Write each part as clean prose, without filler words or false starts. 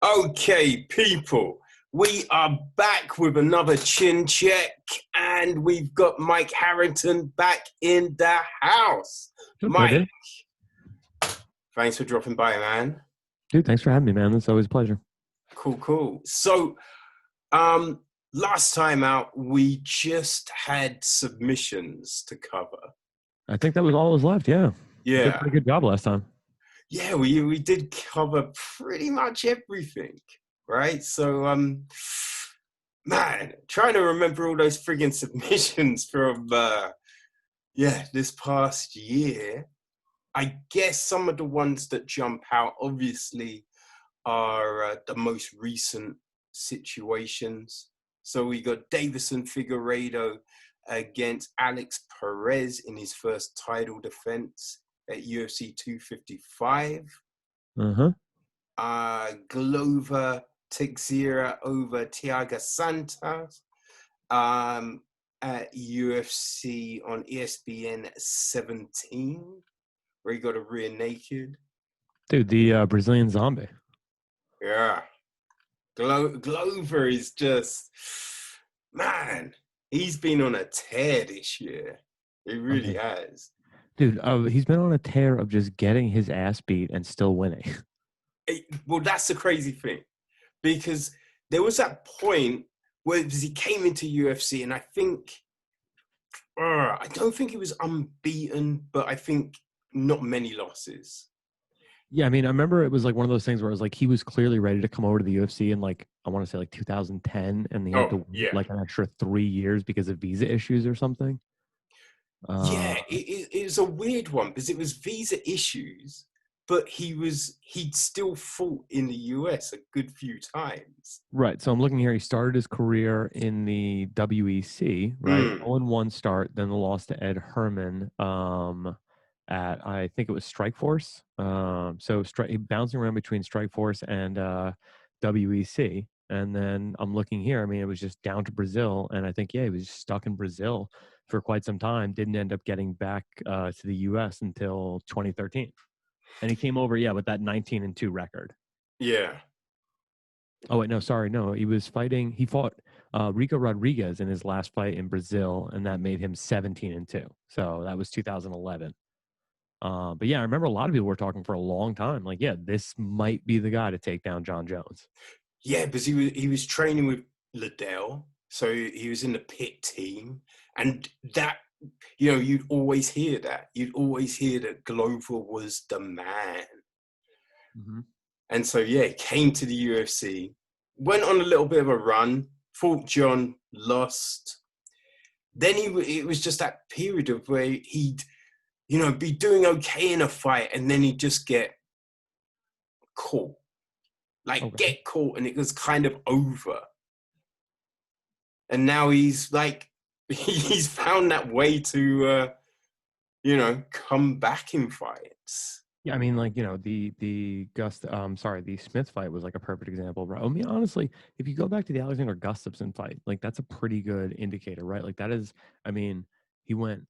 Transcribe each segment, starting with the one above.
Okay, people, we are back with another chin check, and we've got Mike Harrington back in the house. What's up, Mike, dude? thanks for dropping by, man. Dude, thanks for having me, man. It's always a pleasure. Cool. So, um, last time out, we just had submissions to cover. I think that was all that was left. Yeah. You did a Yeah, pretty good job last time. yeah, we did cover pretty much everything, right? So, man, trying to remember all those friggin' submissions from this past year. I guess some of the ones that jump out obviously are the most recent situations. So we got Davison Figueiredo against Alex Perez in his first title defense at UFC 255. Uh-huh. Glover Teixeira over Thiago Santos at UFC on ESPN 17, where he got a rear naked. Dude, the Brazilian zombie. Yeah. Glover is just, man, he's been on a tear this year. He I really mean, has. dude, he's been on a tear of just getting his ass beat and still winning. Well, that's the crazy thing, because there was that point where he came into UFC, and I think, I don't think he was unbeaten, but I think not many losses. Yeah, I mean, I remember it was like one of those things where it was like he was clearly ready to come over to the UFC in like, I want to say like 2010, and he had Oh, to wait yeah. like an extra 3 years because of visa issues or something. Yeah, Uh, it was a weird one because it was visa issues, but he'd still fought in the US a good few times. Right. So I'm looking here. He started his career in the WEC, right? Mm. 0-1 start, then the loss to Ed Herman at, I think it was Strikeforce. Bouncing around between Strikeforce and WEC. And then I'm looking here. I mean, it was just down to Brazil. And I think, yeah, he was stuck in Brazil for quite some time. Didn't end up getting back to the US until 2013. And he came over, yeah, with that 19-2 record. Yeah. Oh wait, no, sorry, no. He fought Rico Rodriguez in his last fight in Brazil, and that made him 17-2. So that was 2011. But yeah, I remember a lot of people were talking for a long time. Like, yeah, this might be the guy to take down John Jones. Yeah, because he was training with Liddell, so he was in the pit team, and that, you'd always hear that. You'd always hear that Glover was the man. Mm-hmm. And so, yeah, he came to the UFC, went on a little bit of a run, fought John, lost. Then it was just that period of where he'd, be doing okay in a fight, and then he'd just get caught. Like, Okay. get caught, and it was kind of over. And now he's like, he's found that way to, come back in fights. Yeah, I mean, like, the Smith fight was like a perfect example, right? I mean, honestly, if you go back to the Alexander Gustafsson fight, like that's a pretty good indicator, right? Like that is, I mean, he went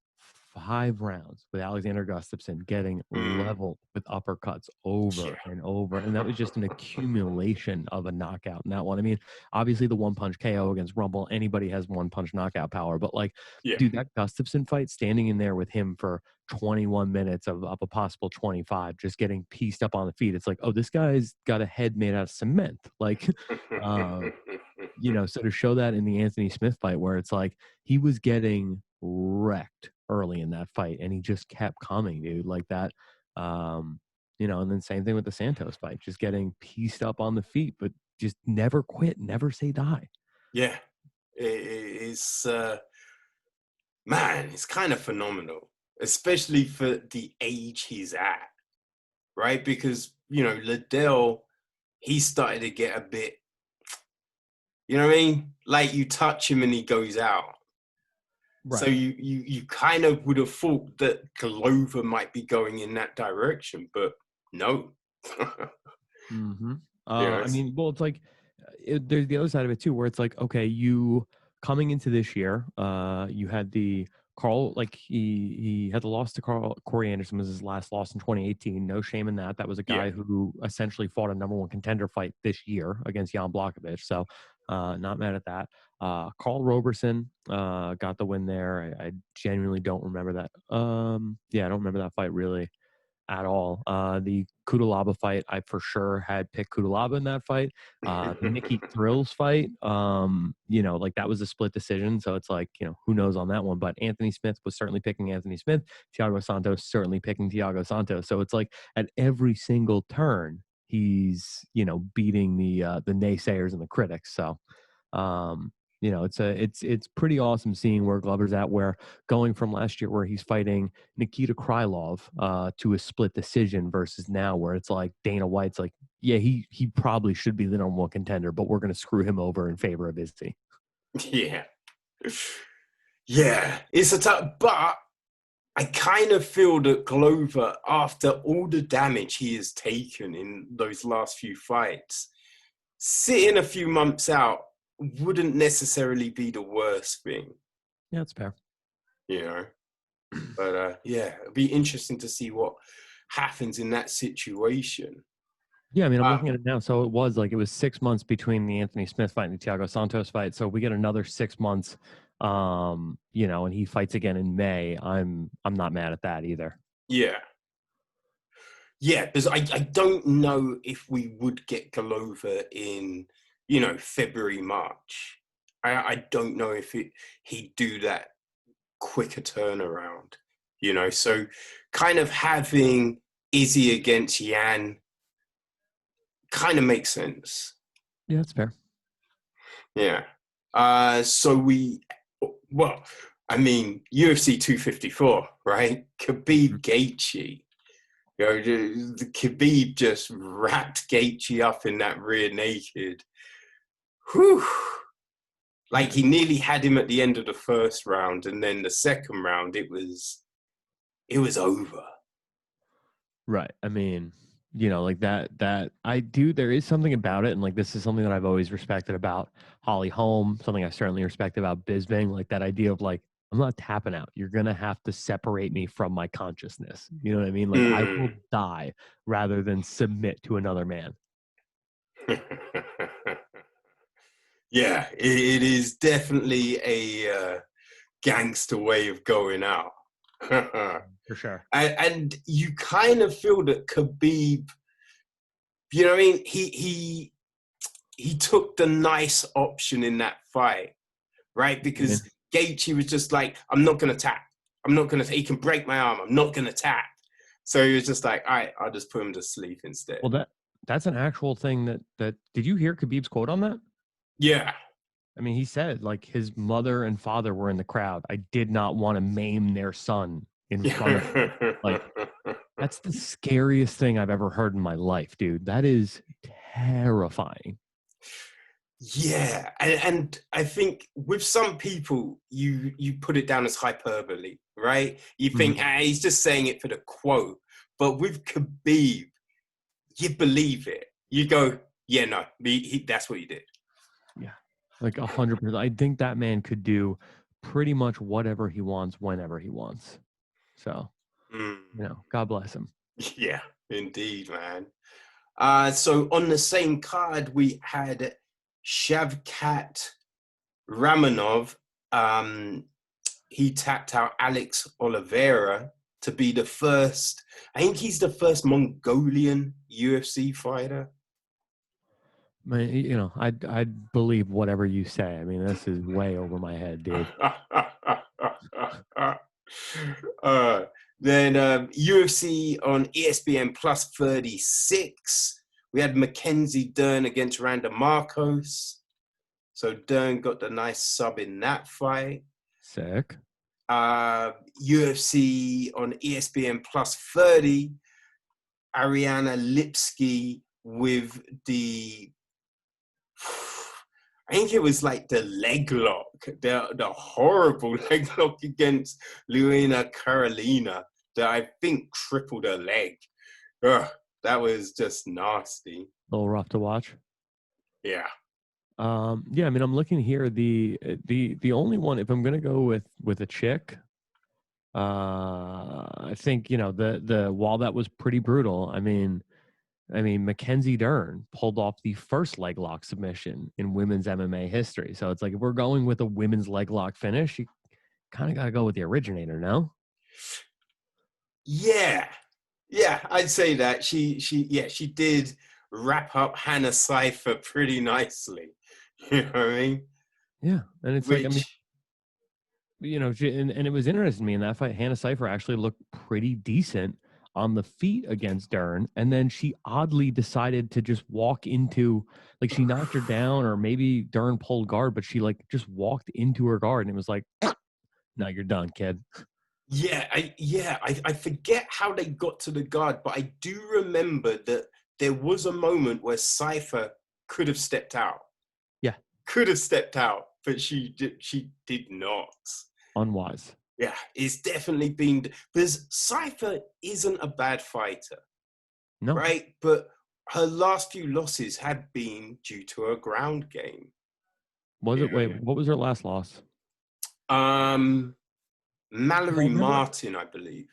5 rounds with Alexander Gustafsson getting Mm, leveled with uppercuts over yeah. and over, and that was just an accumulation of a knockout in that one. I mean, obviously the one punch KO against Rumble, anybody has one punch knockout power, but like, Yeah. dude, that Gustafsson fight, standing in there with him for 21 minutes of a possible 25, just getting pieced up on the feet. It's like, oh, this guy's got a head made out of cement. Like, so to show that in the Anthony Smith fight, where it's like he was getting wrecked early in that fight and he just kept coming, dude, like that. And then same thing with the Santos fight, just getting pieced up on the feet, but just never quit, never say die. Yeah. It's, man, it's kind of phenomenal, especially for the age he's at, right? Because, Liddell, he started to get a bit, you know what I mean? Like, you touch him and he goes out. So Right. you kind of would have thought that Glover might be going in that direction, but no. Mm-hmm. you know, I mean, well, it's like there's the other side of it too, where it's like, okay, you coming into this year, you had the Carl, like he had the loss to Corey Anderson was his last loss in 2018. No shame in that. That was a Yeah. guy who essentially fought a number one contender fight this year against Jan Blachowicz. So not mad at that. Carl Roberson got the win there. I genuinely don't remember that. Yeah, I don't remember that fight really at all. The Kudalaba fight, I for sure had picked Kudalaba in that fight. The Nikki Thrills fight, like that was a split decision. So it's like, who knows on that one. But Anthony Smith was certainly picking Anthony Smith. Thiago Santos certainly picking Thiago Santos. So it's like at every single turn, he's, beating the naysayers and the critics. So it's pretty awesome seeing where Glover's at, where going from last year where he's fighting Nikita Krylov to a split decision versus now where it's like Dana White's like, yeah, he probably should be the number one contender, but we're going to screw him over in favor of Izzy. Yeah. Yeah. It's a tough, but I kind of feel that Glover, after all the damage he has taken in those last few fights, sitting a few months out wouldn't necessarily be the worst thing. Yeah, it's fair. But yeah, it'd be interesting to see what happens in that situation. Yeah, I mean, I'm looking at it now. So it was 6 months between the Anthony Smith fight and the Thiago Santos fight. So we get another 6 months, and he fights again in May. I'm not mad at that either. Yeah. Yeah, because I don't know if we would get Glover in, February, March. I don't know if he'd do that quicker turnaround, So kind of having Izzy against Yan kind of makes sense. Yeah, that's fair. Yeah. UFC 254, right? Khabib Gaethje. The Khabib just wrapped Gaethje up in that rear naked. Whew. Like he nearly had him at the end of the first round, and then the second round, it was over. Right. I mean, that there is something about it. And this is something that I've always respected about Holly Holm, something I certainly respect about Bisping, like that idea of I'm not tapping out. You're going to have to separate me from my consciousness. You know what I mean? I will die rather than submit to another man. Yeah, it is definitely a gangster way of going out. For sure. And you kind of feel that Khabib, you know what I mean? He took the nice option in that fight, right? Because Gaethje was just like, I'm not going to tap. He can break my arm. I'm not going to tap. So he was just like, all right, I'll just put him to sleep instead. Well, that's an actual thing that did you hear Khabib's quote on that? Yeah. I mean, he said his mother and father were in the crowd. I did not want to maim their son in front of them. That's the scariest thing I've ever heard in my life, dude. That is terrifying. Yeah, and I think with some people, you put it down as hyperbole, right? You think he's just saying it for the quote. But with Khabib, you believe it. You go, yeah, no, that's what he did. Yeah, 100%. I think that man could do pretty much whatever he wants, whenever he wants. So, God bless him. Yeah, indeed, man. So on the same card, we had Shavkat Ramonov. He tapped out Alex Oliveira to be the first. I think he's the first Mongolian UFC fighter. I'd believe whatever you say. I mean, this is way over my head, dude. Then UFC on ESPN Plus 36. We had Mackenzie Dern against Randa Marcos. So Dern got the nice sub in that fight. Sick. UFC on ESPN Plus 30. Ariana Lipski with the, I think it was the leg lock, the horrible leg lock against Luina Carolina that I think crippled her leg. Ugh, that was just nasty. A little rough to watch. Yeah. Yeah, I mean, I'm looking here. The only one, if I'm gonna go with a chick, I think, you know, the while that was pretty brutal, I mean, Mackenzie Dern pulled off the first leg lock submission in women's MMA history. So it's like, if we're going with a women's leg lock finish, you kind of got to go with the originator, no? Yeah, yeah, I'd say that she did wrap up Hannah Cipher pretty nicely. You know what I mean? Yeah, and it's like, I mean, Which, you know, and it was interesting to me in that fight. Hannah Cipher actually looked pretty decent on the feet against Dern, and then she oddly decided to just walk into, like, she knocked her down, or maybe Dern pulled guard, but she like just walked into her guard, and it was like, no, you're done, kid. I forget how they got to the guard, but I do remember that there was a moment where Cipher could have stepped out, Yeah, but she did not. unwise. Yeah, it's definitely been because Cipher isn't a bad fighter, No, right? But her last few losses have been due to her ground game. was You it? Wait, know? what was her last loss? Because Mallory Martin, I believe.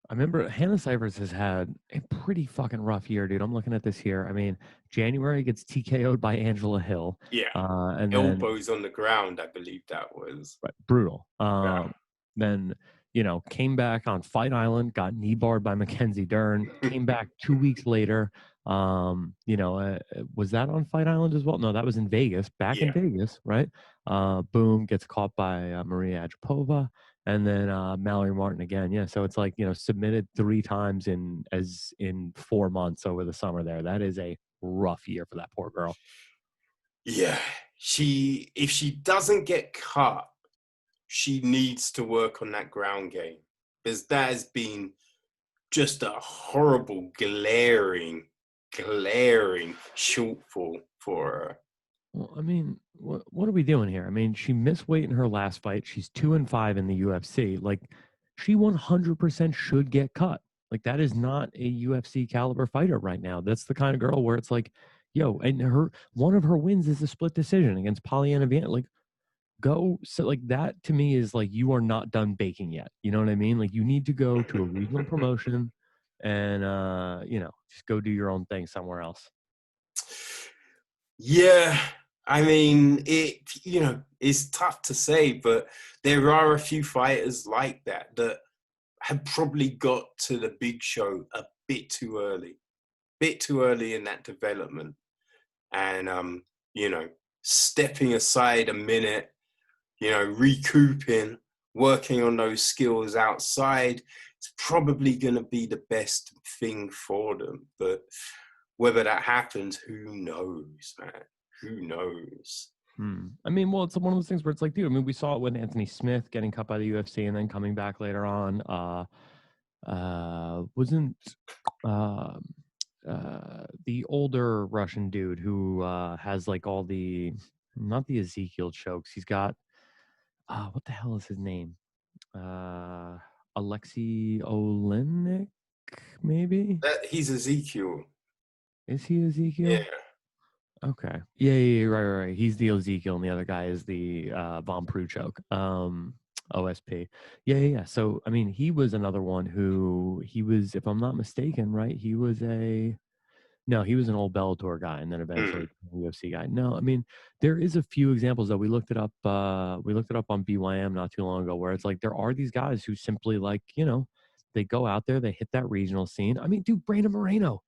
I remember Hannah Cybers has had a pretty fucking rough year, dude. I'm looking at this here. I mean, January gets TKO'd by Angela Hill, Yeah, and then elbows on the ground, I believe that was. right, brutal. Yeah. Then came back on Fight Island, got knee barred by Mackenzie Dern. Came back 2 weeks later. Was that on Fight Island as well? No, that was in Vegas. Back in Yeah. Vegas, right? Boom, gets caught by Maria Ajapova, and then Mallory Martin again. Yeah, so it's like submitted 3 times in 4 months over the summer. There, that is a rough year for that poor girl. Yeah. If she doesn't get cut, she needs to work on that ground game because that has been just a horrible, glaring shortfall for her. Well, I mean, what are we doing here? I mean, she missed weight in her last fight. She's 2-5 in the UFC. Like, she 100% should get cut. Like, that is not a UFC caliber fighter right now. That's the kind of girl where it's like, yo, and one of her wins is a split decision against Polyana Viana. Like, go. So, like, that to me is like, you are not done baking yet. You know what I mean? Like, you need to go to a regional promotion and just go do your own thing somewhere else. Yeah, I mean, it's tough to say, but there are a few fighters like that have probably got to the big show a bit too early in that development. And, you know, stepping aside a minute, recouping, working on those skills outside, it's probably going to be the best thing for them. But whether that happens, who knows, man? Who knows? I mean, well, it's one of those things where it's like, dude, I mean, we saw it with Anthony Smith getting cut by the UFC and then coming back later on. Wasn't the older Russian dude who has like all the, not the Ezekiel chokes. He's got, what the hell is his name? Uh, Alexei Olenek, maybe? He's Ezekiel. Is he Yeah. Ezekiel? Okay. Yeah, right. He's the Ezekiel, and the other guy is the Von Pruchok, OSP. Yeah. So, I mean, he was another one who he was, if I'm not mistaken, right? He was no, he was an old Bellator guy, and then eventually Mm. UFC guy. No, I mean, there is a few examples though. We looked it up. We looked it up on BYM not too long ago, where it's like there are these guys who simply like they go out there, they hit that regional scene. I mean, dude, Brandon Moreno,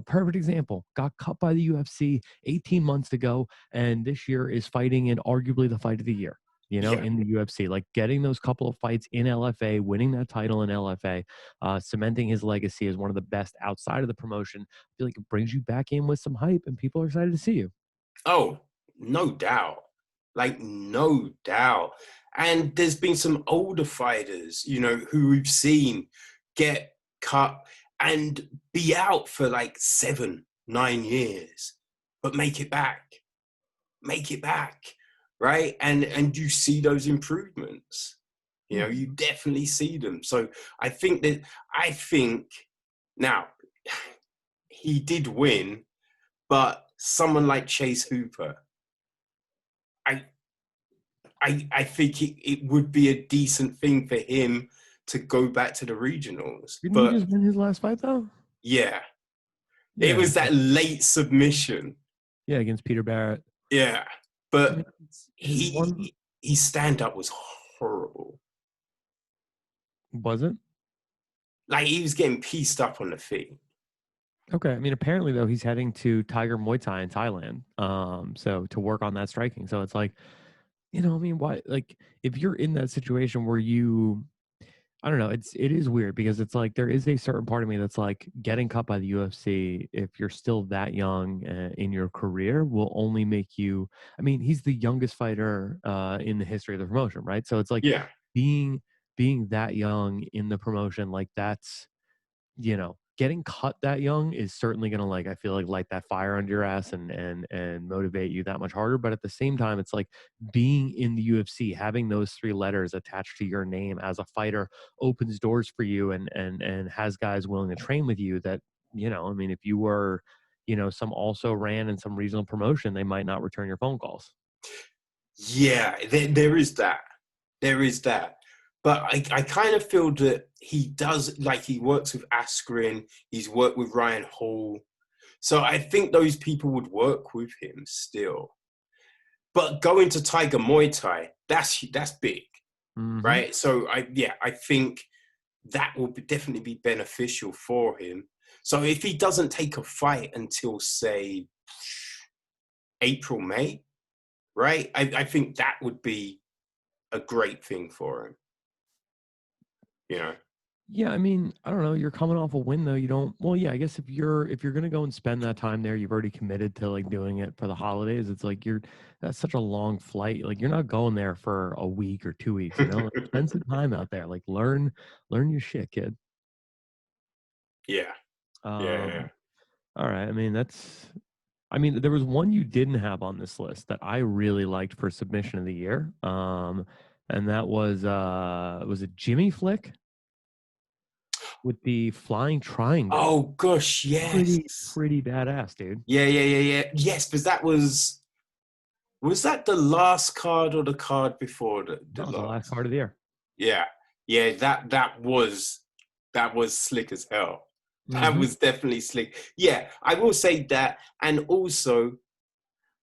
perfect example. Got cut by the UFC 18 months ago, and this year is fighting in arguably the fight of the year. Yeah. In the UFC, like getting those couple of fights in LFA, winning that title in LFA, cementing his legacy as one of the best outside of the promotion. I feel like it brings you back in with some hype, and people are excited to see you. Oh, no doubt. Like, no doubt. And there's been some older fighters, who we've seen get cut and be out for like 7, 9 years, but make it back, right? And you see those improvements. Yeah. You definitely see them. So I think now he did win, but someone like Chase Hooper, I I think it would be a decent thing for him to go back to the regionals. Didn't he But just win his last fight though? yeah, it Yeah, was that late submission. yeah, against Peter Barrett. Yeah, I mean, but his one his stand up was horrible. wasn't Like he was getting pieced up on the feet. okay. I mean, apparently though, he's heading to Tiger Muay Thai in Thailand. So to work on that striking. So it's like, I mean, why? Like, if you're in that situation where I don't know. It is weird because it's like there is a certain part of me that's like getting cut by the UFC if you're still that young in your career will only make you. I mean, he's the youngest fighter in the history of the promotion, right? So it's like Yeah, being being that young in the promotion, like that's getting cut that young is certainly going to like I feel like light that fire under your ass and motivate you that much harder. But at the same time, it's like being in the UFC, having those three letters attached to your name as a fighter opens doors for you and has guys willing to train with you that, I mean, if you were, some also ran in some regional promotion, they might not return your phone calls. yeah, there is that. There is that. But I kind of feel that he does, like he works with Askren, he's worked with Ryan Hall. So I think those people would work with him still. But going to Tiger Muay Thai, that's big, Hmm. right? So I think that will definitely be beneficial for him. So if he doesn't take a fight until say April, May, right? I think that would be a great thing for him, you know? Yeah, I mean, I don't know. You're coming off a win though. You don't. Well, yeah, I guess if you're gonna go and spend that time there, you've already committed to like doing it for the holidays. It's like that's such a long flight. Like you're not going there for a week or 2 weeks. Like, spend some time out there. Like learn your shit, kid. Yeah, yeah. Um. All right. I mean, that's. I mean, there was one you didn't have on this list that I really liked for submission of the year. And that was it Jimmy Flick with the flying triangle. Oh gosh, yes. Pretty badass, dude. Yeah. Yes, because was that the last card or the card before the No, the last last? card of the year. Yeah, yeah. That was slick as hell. That Hmm. was definitely slick. Yeah, I will say that, and also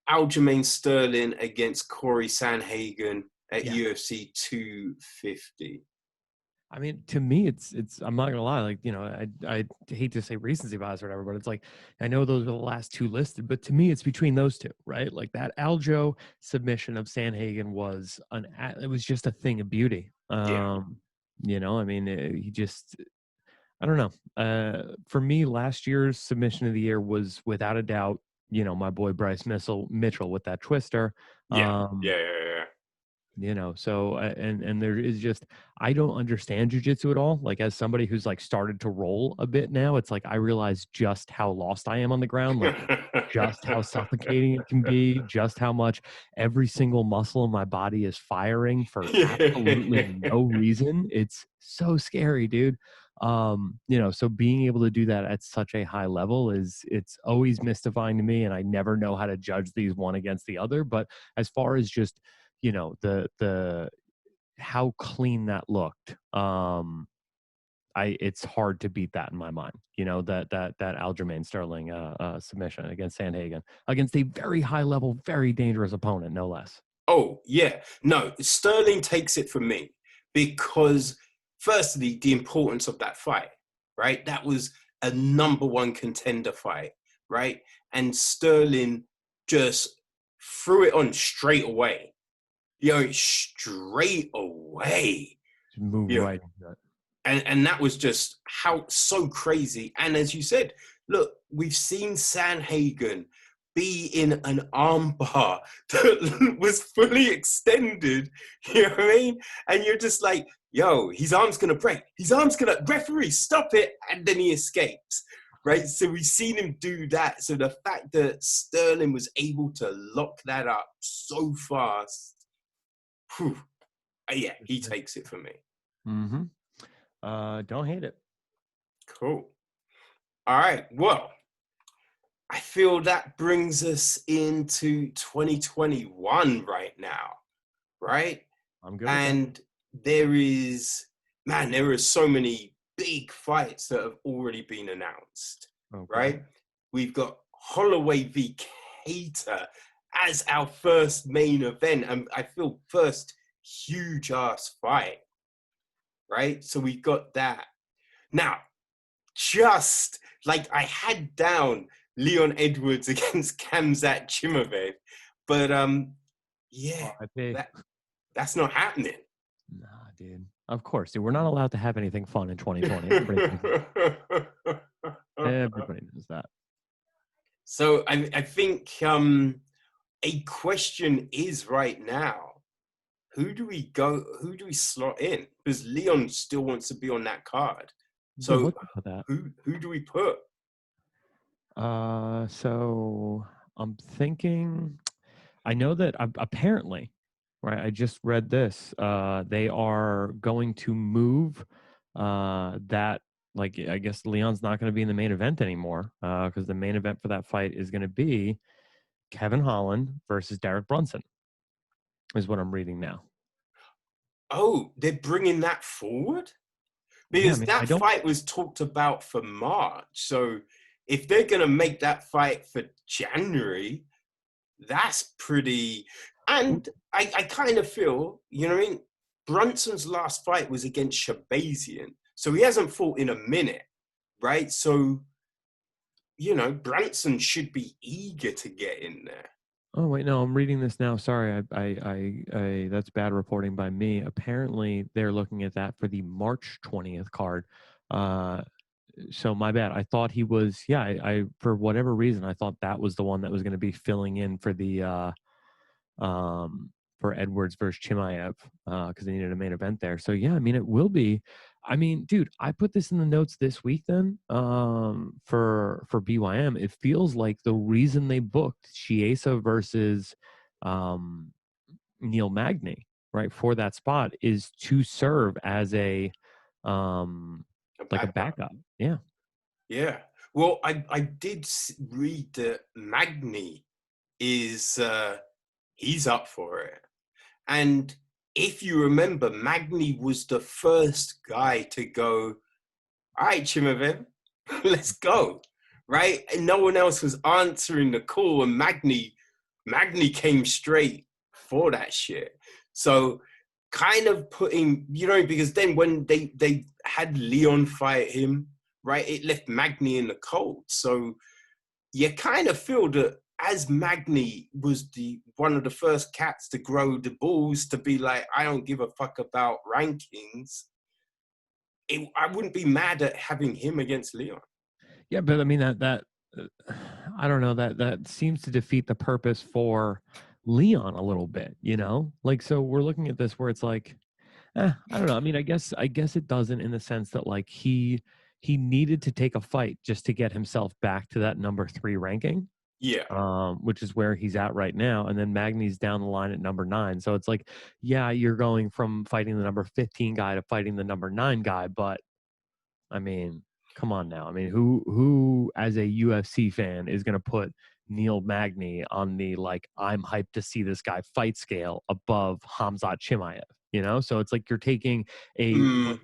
Aljamain Sterling against Corey Sanhagen at Yeah. UFC 250. I mean, to me, it's. I'm not gonna lie. Like, I hate to say recency bias or whatever, but it's like I know those are the last two listed, but to me, it's between those two, right? Like that Aljo submission of Sanhagen was it was just a thing of beauty. Yeah. I mean, he just. I don't know. For me, last year's submission of the year was without a doubt, my boy Bryce Mitchell with that twister. Yeah, Um, yeah. so and there is just I don't understand jujitsu at all. Like as somebody who's like started to roll a bit now, it's like I realize just how lost I am on the ground, like just how suffocating it can be, just how much every single muscle in my body is firing for absolutely no reason. It's so scary, dude. So being able to do that at such a high level it's always mystifying to me, and I never know how to judge these one against the other. But as far as just the how clean that looked, it's hard to beat that in my mind. That Aljamain Sterling submission against Sandhagen against a very high level, very dangerous opponent, no less. Oh, yeah. No, Sterling takes it from me because, firstly, the importance of that fight, right? That was a number one contender fight, right? And Sterling just threw it on straight away. Straight away. Just move You know, right into it. and that was just how so crazy. And as you said, look, we've seen Sanhagen be in an armbar that was fully extended. You know what I mean? And you're just like, yo, his arm's gonna break. His arm's gonna referee, stop it, and then he escapes. Right. So we've seen him do that. So the fact that Sterling was able to lock that up so fast, whew, yeah, he takes it for me. Mm-hmm. Don't hate it. Cool. All right. Well, I feel that brings us into 2021 right now, right? I'm good with that. And there is man, there are so many big fights that have already been announced, Oh, God. right? We've got Holloway v. Cater as our first main event, and I feel first huge ass fight, right? So we've got that. Now, just like I had down Leon Edwards against Kamzat Chimaev, but yeah, RIP. that's not happening. Nah, dude. Of course, dude. We're not allowed to have anything fun in 2020. Everybody knows that. Everybody knows that. So I think a question is right now, who do we go? Who do we slot in? Because Leon still wants to be on that card. Yeah, So what's up with that? who do we put? So I'm thinking. I know that apparently, right? I just read this. They are going to move that. Like, I guess Leon's not going to be in the main event anymore because the main event for that fight is going to be Kevin Holland versus Derek Brunson, is what I'm reading now. Oh, they're bringing that forward? Yeah, I Because mean, I that don't. fight was talked about for March. So if they're going to make that fight for January, that's pretty. And I kind of feel, you know what I mean? Brunson's last fight was against Shabazian. So he hasn't fought in a minute, right? So, Brunson should be eager to get in there. Oh wait, no, I'm reading this now. Sorry, I that's bad reporting by me. Apparently, they're looking at that for the March 20th card. Uh, so my bad. I thought he was. Yeah, I for whatever reason, I thought that was the one that was going to be filling in for the for Edwards versus Chimaev because they needed a main event there. So yeah, I mean it will be. I mean, dude, I put this in the notes this week. Then for BYM, it feels like the reason they booked Chiesa versus um, Neil Magny right for that spot is to serve as a A like a backup. backup. Yeah. Yeah. Well, I did read that Magni is he's up for it. And if you remember, Magni was the first guy to go, all right, Chimaev, let's go. Right? And no one else was answering the call, and Magni came straight for that shit. So kind of putting, because then when they had Leon fight him, right, it left Magni in the cold. So you kind of feel that as Magni was the one of the first cats to grow the balls to be like, I don't give a fuck about rankings. I wouldn't be mad at having him against Leon. Yeah, but I mean I don't know that seems to defeat the purpose for Leon a little bit, you know? Like so we're looking at this where it's like I don't know. I mean, I guess it doesn't in the sense that like he needed to take a fight just to get himself back to that number 3 ranking. Yeah. Which is where he's at right now. And then Magny's down the line at number 9. So it's like, yeah, you're going from fighting the number 15 guy to fighting the number 9 guy, but I mean, come on now. I mean, who as a UFC fan is going to put Neil Magny on the like I'm hyped to see this guy fight scale above Hamzat Chimaev? You know, so it's like you're taking a Mm,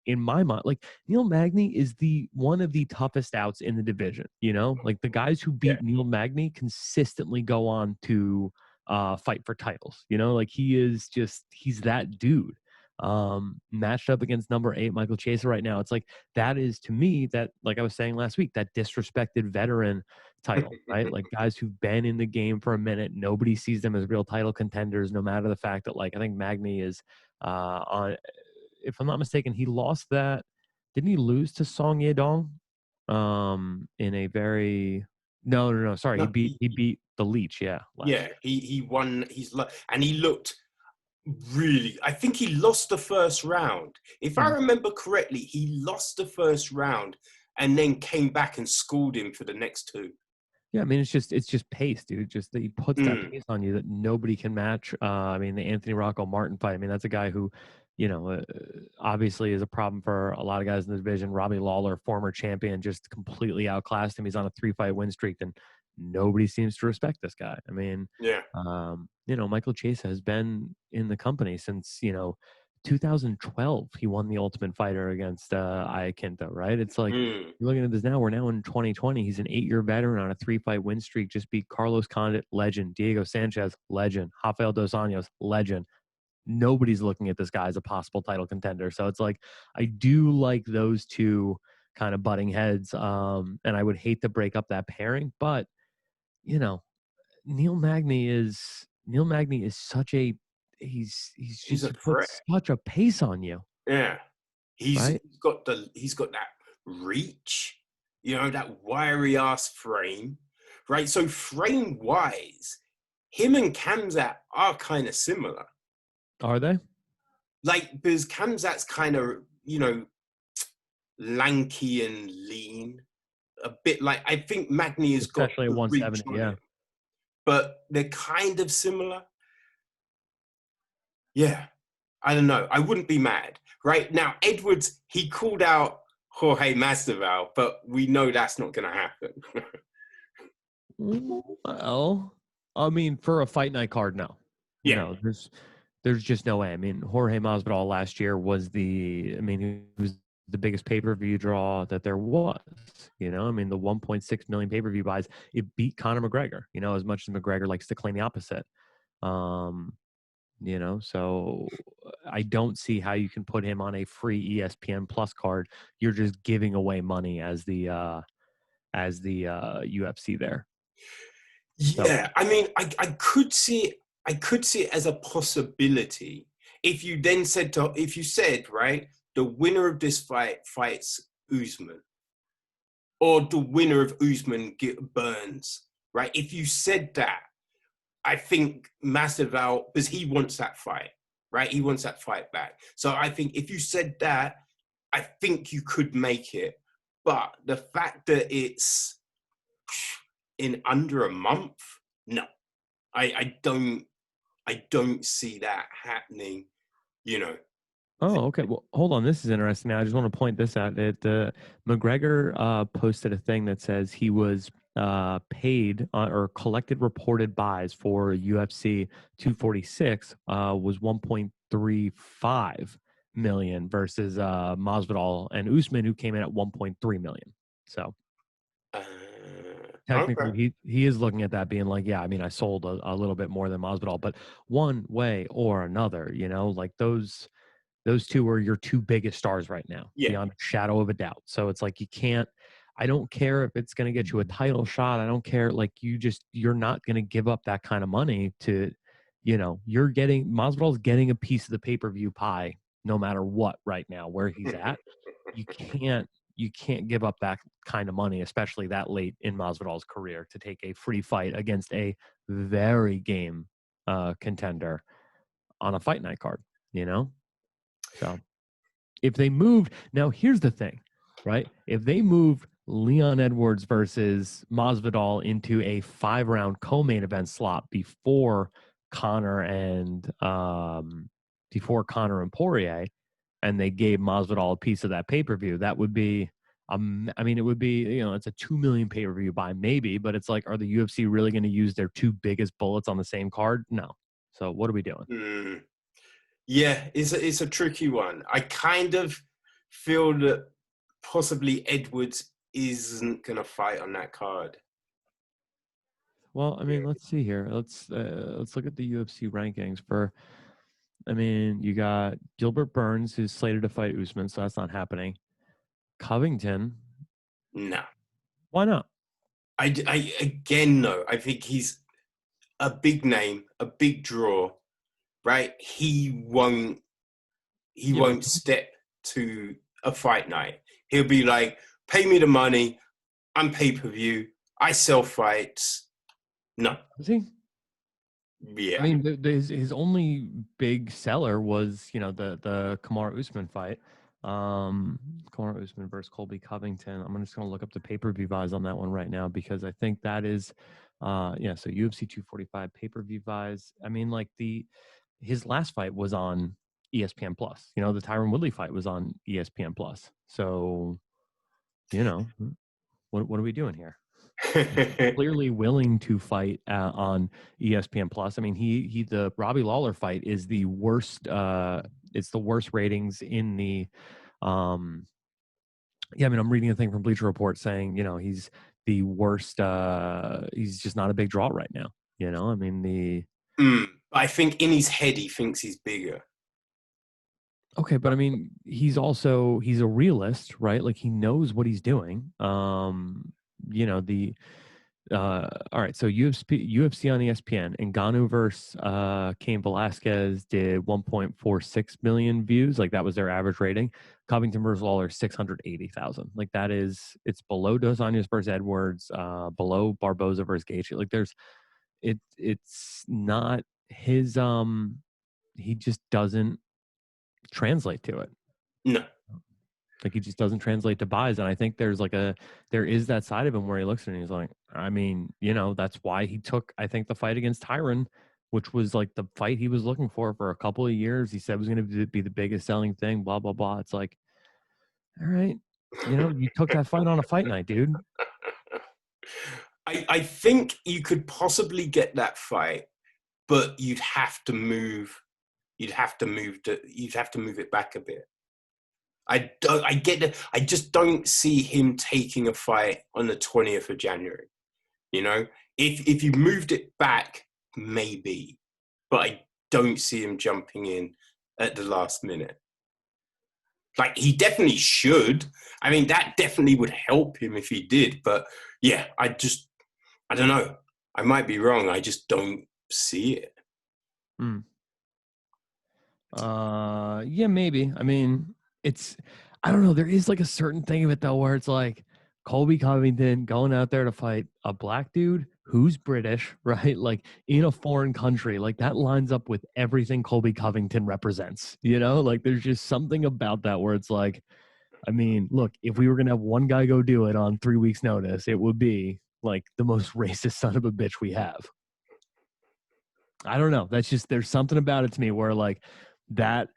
in my mind, like Neil Magny is the one of the toughest outs in the division. You know, like the guys who yeah. beat Neil Magny consistently go on to fight for titles. You know, like he's that dude matched up against number 8 Michael Chiesa right now. It's like that is to me that like I was saying last week that disrespected veteran title, right? Like guys who've been in the game for a minute, nobody sees them as real title contenders no matter the fact that like I think Magny is on if I'm not mistaken he lost that didn't he lose to Song Yedong in a very no sorry No, he beat the Leech last yeah, year. he won. And he looked really. I think he lost the first round. If I Mhm. remember correctly, he lost the first round and then came back and schooled him for the next two. Yeah, I mean it's just pace, dude. Just that he puts that Mm, pace on you that nobody can match. I mean the Anthony Rocco Martin fight. I mean that's a guy who, obviously is a problem for a lot of guys in the division. Robbie Lawler, former champion, just completely outclassed him. He's on a 3-fight win streak, and nobody seems to respect this guy. I mean, yeah. Michael Chiesa has been in the company since 2012 he won the Ultimate Fighter against Iaquinta, right? It's like Mm. you're looking at this now. We're now in 2020. He's an 8-year veteran on a 3-fight win streak. Just beat Carlos Condit, legend. Diego Sanchez, legend. Rafael Dos Anjos, legend. Nobody's looking at this guy as a possible title contender. So it's like I do like those two kind of butting heads. And I would hate to break up that pairing, but you know, Neil Magny is such a he's He's just a he puts threat. such a pace on you, Yeah. He's right? he's got that reach, that wiry ass frame, right? So frame wise, him and Kamzat are kind of similar. Are they? Like, because Kamzat's kind of, lanky and lean, a bit like, I think Magny has got Especially at the reach 170, on yeah. him, but they're kind of similar. Yeah. I don't know. I wouldn't be mad. Right now, Edwards, he called out Jorge Masvidal, but we know that's not going to happen. Well, I mean, for a fight night card, no, Yeah. no, there's just no way. I mean, Jorge Masvidal last year was he was the biggest pay-per-view draw that there was. I mean, the 1.6 million pay-per-view buys, it beat Conor McGregor. As much as McGregor likes to claim the opposite. Um, so I don't see how you can put him on a free ESPN Plus card. You're just giving away money as the UFC there. So, Yeah. I mean, I could see it as a possibility if you said, right, the winner of this fight fights Usman, or the winner of Usman Burns, right? If you said that, I think Masvidal, because he wants that fight, right? He wants that fight back. So I think if you said that, I think you could make it. But the fact that it's in under a month, no, I don't see that happening. You know. oh, okay. Well, hold on. This is interesting. Now, I just want to point this out. McGregor posted a thing that says he was paid or collected reported buys for UFC 246 was 1.35 million versus Masvidal and Usman, who came in at 1.3 million. So Uh, technically, okay. he is looking at that being like, yeah, I mean, I sold a little bit more than Masvidal, but one way or another, like those two are your two biggest stars right now, Yeah. beyond a shadow of a doubt. So it's like I don't care if it's going to get you a title shot. I don't care. Like you're not going to give up that kind of money to, Masvidal's getting a piece of the pay-per-view pie no matter what right now, where he's at. You can't give up that kind of money, especially that late in Masvidal's career, to take a free fight against a very game contender on a fight night card, So if they moved, now here's the thing, right? If they moved Leon Edwards versus Masvidal into a 5-round co-main event slot Connor and Poirier, and they gave Masvidal a piece of that pay-per-view, that would be it would be, it's a 2 million pay-per-view buy maybe, but it's like, are the UFC really going to use their two biggest bullets on the same card? No. So what are we doing? Mm. Yeah, it's a tricky one. I kind of feel that possibly Edwards isn't gonna fight on that card. Well, I mean, Yeah. let's see here. Let's look at the UFC rankings for. I mean, you got Gilbert Burns, who's slated to fight Usman, so that's not happening. Covington, No, why not? I again no. I think he's a big name, a big draw, right? He won't Yeah, but step to a fight night. He'll be like, pay me the money. I'm pay-per-view. I sell fights. No. is he? I Yeah. mean, his only big seller was, the Kamaru Usman fight. Kamaru Usman versus Colby Covington. I'm just going to look up the pay-per-view buys on that one right now, because I think that is, so UFC 245 pay-per-view buys. I mean, like his last fight was on ESPN Plus. The Tyron Woodley fight was on ESPN Plus. So, what are we doing here? Clearly willing to fight on ESPN Plus. I mean, the Robbie Lawler fight is the worst it's the worst ratings in the yeah, I mean, I'm reading a thing from Bleacher Report saying, he's the worst. He's just not a big draw right now. I mean, I think in his head he thinks he's bigger. okay, but I mean, he's a realist, right? Like he knows what he's doing. The all right, so UFC on ESPN, Ngannou versus Cain Velasquez did 1.46 million views. Like that was their average rating. Covington versus Lawler 680,000. Like it's below Dos Anjos versus Edwards, below Barboza versus Gaethje. Like it's not his. He just doesn't translate to it. No. Like he just doesn't translate to buys. And I think there is that side of him where he looks at it and he's like, I mean, that's why he took, I think, the fight against Tyron, which was like the fight he was looking for a couple of years. He said was going to be the biggest selling thing, blah, blah, blah. It's like, all right, you took that fight on a fight night, dude. I think you could possibly get that fight, but you'd have to move it back a bit. I just don't see him taking a fight on the 20th of January. If you moved it back, maybe, but I don't see him jumping in at the last minute. Like he definitely should. I mean, that definitely would help him if he did. But yeah, I don't know. I might be wrong. I just don't see it. Yeah, maybe. I mean, I don't know. There is like a certain thing of it though, where it's like Colby Covington going out there to fight a black dude who's British, right? Like in a foreign country, like that lines up with everything Colby Covington represents, like there's just something about that where it's like, I mean, look, if we were going to have one guy go do it on 3 weeks notice, it would be like the most racist son of a bitch we have. I don't know. That's just, there's something about it to me where like that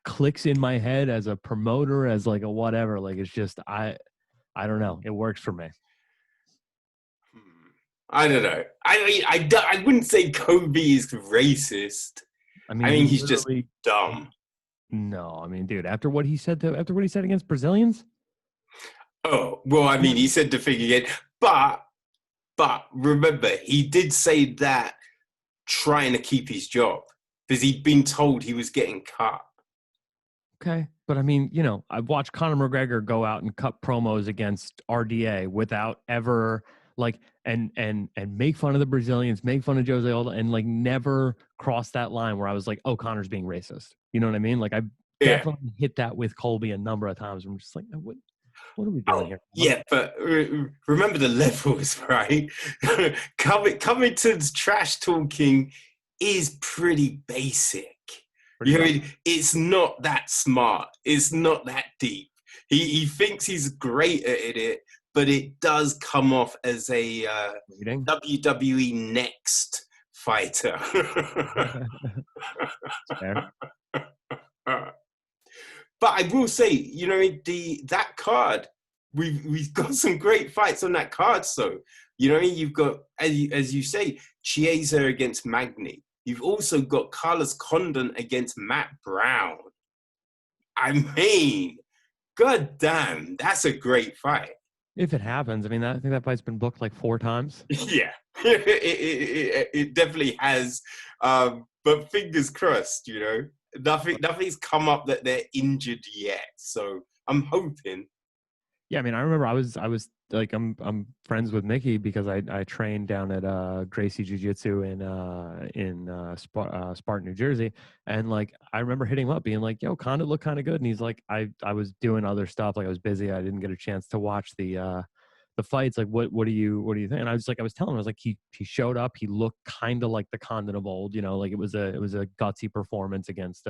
clicks in my head as a promoter, as like a whatever. Like it's just, I don't know. It works for me. I don't know. I wouldn't say Kobe is racist. I mean he's just dumb. No, I mean, dude, after what he said against Brazilians. Oh, well, I mean, he said the thing again, but remember, he did say that trying to keep his job because he'd been told he was getting cut. Okay, but I mean, I've watched Conor McGregor go out and cut promos against RDA without ever like and make fun of the Brazilians, make fun of Jose Aldo, and like never cross that line where I was like, oh, Conor's being racist. You know what I mean? Like I definitely hit that with Colby a number of times. I'm just like, what are we doing here? Yeah, but remember the levels, right? Covington's trash talking is pretty basic. It's not that smart. It's not that deep. He thinks he's great at it, but it does come off as a WWE next fighter. Fair. But I will say, that card, we've got some great fights on that card. So, you've got, as you say, Chiesa against Magny. You've also got Carlos Condon against Matt Brown. I mean, god damn, that's a great fight. If it happens, I mean, I think that fight's been booked like 4 times. Yeah, it definitely has. But fingers crossed, nothing's come up that they're injured yet. So I'm hoping. Yeah, I mean, I remember I was like, I'm friends with Mickey because I trained down at Gracie Jiu-Jitsu in Spartan, New Jersey, and like I remember hitting him up, being like, "Yo, Condit looked kind of good," and he's like, "I was doing other stuff, like I was busy, I didn't get a chance to watch the fights. Like, what do you think?" And I was telling him, I was like, he showed up, he looked kind of like the Condit of old, like it was a gutsy performance against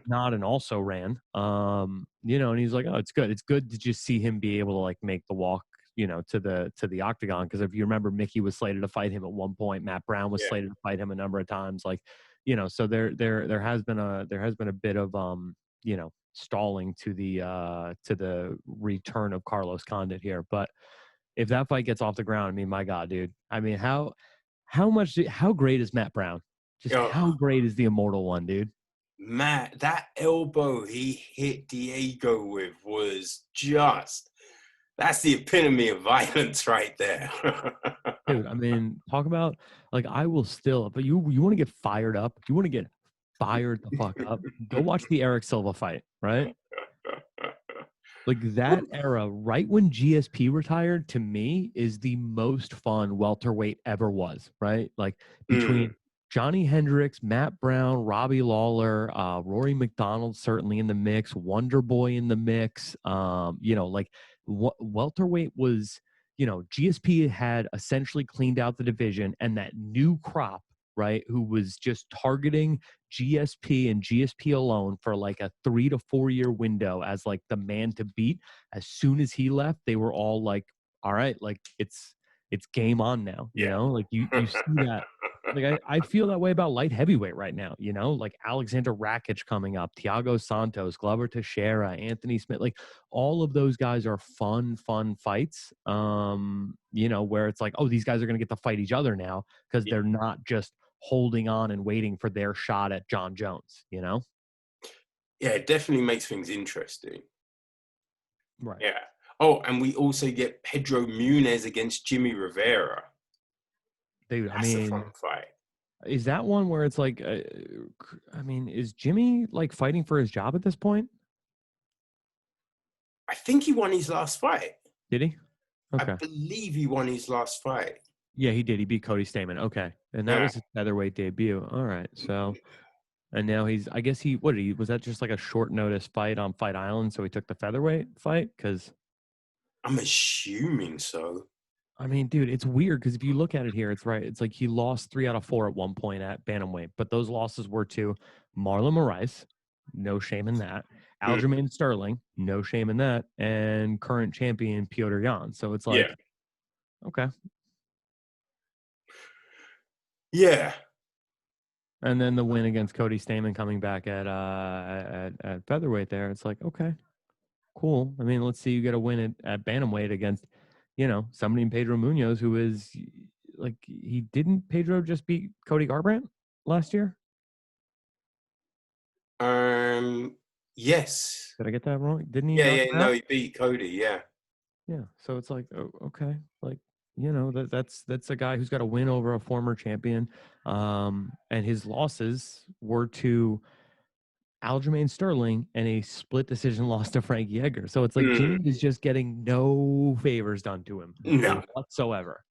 not and also ran, and he's like, oh, it's good to just see him be able to like make the walk, to the octagon. Because if you remember, Mickey was slated to fight him at one point, Matt Brown was slated to fight him a number of times, like, so there has been a bit of stalling to the return of Carlos Condit here. But if that fight gets off the ground, I mean, my God, dude, I mean, how great is Matt Brown? Just how great is the Immortal One, dude? Matt, that elbow he hit Diego with was that's the epitome of violence right there. Dude, I mean, talk about like I will still, but you want to get fired up, you want to get fired the fuck up. Go watch the Eric Silva fight, right? Like that era, right when GSP retired, to me is the most fun welterweight ever was, right? Like between Mm, Johnny Hendricks, Matt Brown, Robbie Lawler, Rory McDonald certainly in the mix, Wonder Boy in the mix. Like welterweight was, GSP had essentially cleaned out the division, and that new crop, right, who was just targeting GSP and GSP alone for like a 3 to 4 year window as like the man to beat. As soon as he left, they were all like, all right, like it's game on now, yeah. like you see that. Like I feel that way about light heavyweight right now, like Alexander Rakic coming up, Thiago Santos, Glover Teixeira, Anthony Smith, like all of those guys are fun fights. Where it's like, oh, these guys are gonna get to fight each other now because Yeah, they're not just holding on and waiting for their shot at John Jones. yeah, it definitely makes things interesting. Right. Yeah. Oh, and we also get Pedro Munez against Jimmy Rivera. Dude, I That's a fun mean, fight. is that one where it's like, I mean, is Jimmy like fighting for his job at this point? I think he won his last fight. Did he? I Okay. believe he won his last fight. Yeah, he did. He beat Cody Stamen. Okay. And that Yeah. was his featherweight debut. All right. So, and now I guess was that just like a short notice fight on Fight Island? So he took the featherweight fight? Because, I'm assuming so. I mean, dude, it's weird because if you look at it here, it's right. It's like he lost 3 out of 4 at one point at bantamweight, but those losses were to Marlon Moraes, no shame in that. Mm, Aljamain Sterling, no shame in that, and current champion Piotr Jan. So it's yeah. like, okay. Yeah. And then the win against Cody Stamen coming back at featherweight there, it's like, okay, cool. I mean, let's see you get a win at bantamweight against, somebody in Pedro Munoz who is like he didn't Pedro just beat Cody Garbrandt last year? Yes. Did I get that wrong? Didn't he Yeah, knock yeah, him no, out? he beat Cody, yeah. Yeah. So it's like, oh, okay, like that's a guy who's got a win over a former champion, and his losses were to Aljamain Sterling and a split decision loss to Frank Yeager. So it's like Mm, Jimmy is just getting no favors done to him no. whatsoever.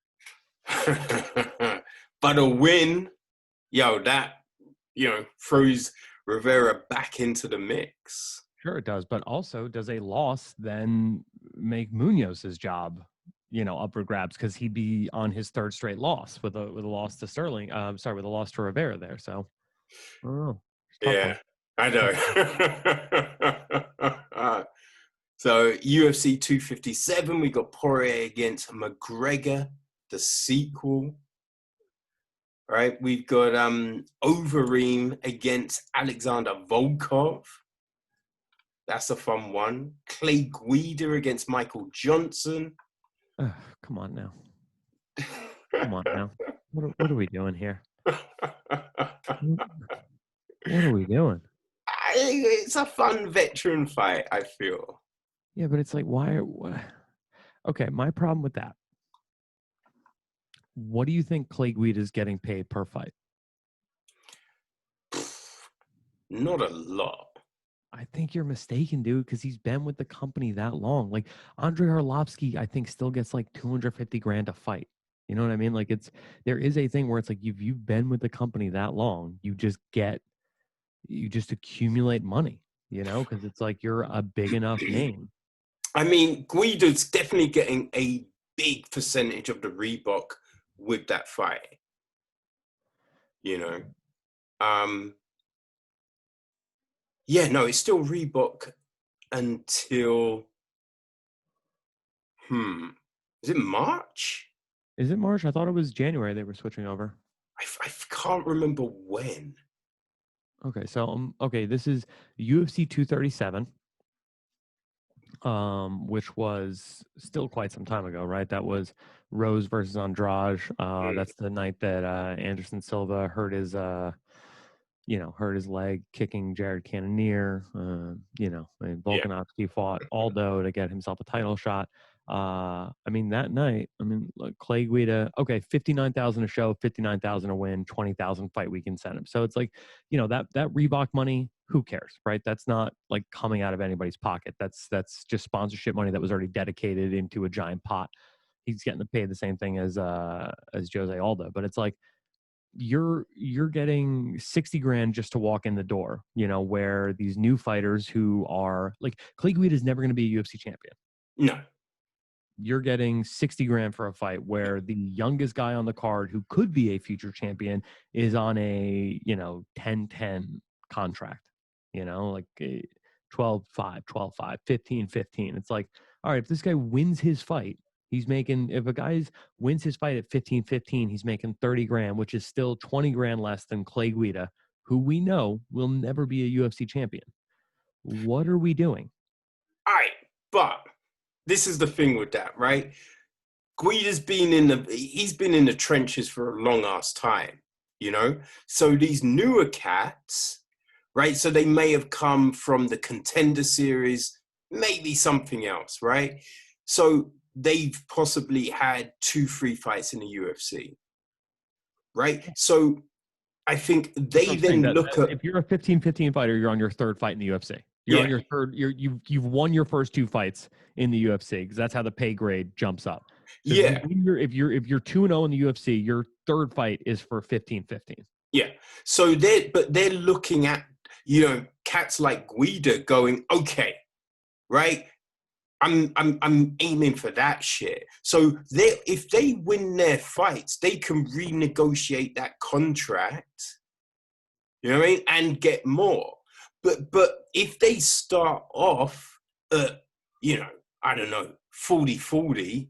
But a win, that, throws Rivera back into the mix. Sure, it does. But also, does a loss then make Munoz's job, up for grabs because he'd be on his third straight loss with a loss to Sterling. Sorry, with a loss to Rivera there. So I don't know. It's a tough one. Yeah, I Tough one. know. So UFC 257, we got Poirier against McGregor, the sequel. Right, we've got Overeem against Alexander Volkov. That's a fun one. Clay Guida against Michael Johnson. Come on now. Come on now. What are we doing here? What are we doing? It's a fun veteran fight, I feel. Yeah, but it's like, why? Okay, my problem with that. What do you think Clay Guida is getting paid per fight? Not a lot. I think you're mistaken, dude, because he's been with the company that long. Like Andre Arlovsky, I think still gets like 250 grand a fight. You know what I mean? Like there is a thing where it's like if you've been with the company that long, you just accumulate money, because it's like you're a big enough name. I mean, Guido's definitely getting a big percentage of the Reebok with that fight. Yeah, no, it's still Reebok until is it March? Is it March? I thought it was January they were switching over. I can't remember when. Okay, so this is UFC 237, which was still quite some time ago, right? That was Rose versus Andrade. That's the night that Anderson Silva hurt his hurt his leg kicking Jared Cannonier. And Yeah. Volkanovski fought Aldo to get himself a title shot. That night, like Clay Guida, okay, 59,000 a show, 59,000 a win, 20,000 fight week incentive. So it's like, that Reebok money, who cares, right? That's not like coming out of anybody's pocket. That's just sponsorship money that was already dedicated into a giant pot. He's getting paid the same thing as Jose Aldo, but it's like, you're getting 60 grand just to walk in the door, where these new fighters who are like Clay Guida is never going to be a UFC champion. No. You're getting 60 grand for a fight where the youngest guy on the card who could be a future champion is on a 10-10 contract, like 12-5, 12-5, 15-15. It's like, all right, if this guy wins his fight, if a guy wins his fight at 15-15, he's making 30 grand, which is still 20 grand less than Clay Guida, who we know will never be a UFC champion. What are we doing? All right, but this is the thing with that, right? Guida's been in the trenches for a long ass time, So these newer cats, right? So they may have come from the Contender Series, maybe something else, right? So they've possibly had 2-3 fights in the UFC, right? So I think they then look at, if you're a 15-15 fighter, you're on your third fight in the UFC. You're on your third. You've won your first 2 fights in the UFC because that's how the pay grade jumps up. So yeah. if you're 2-0 in the UFC, your third fight is for 15-15. Yeah. So they're looking at, cats like Guida going, okay, right? I'm aiming for that shit. So if they win their fights, they can renegotiate that contract, you know what I mean, and get more. But if they start off at, I don't know, 40-40,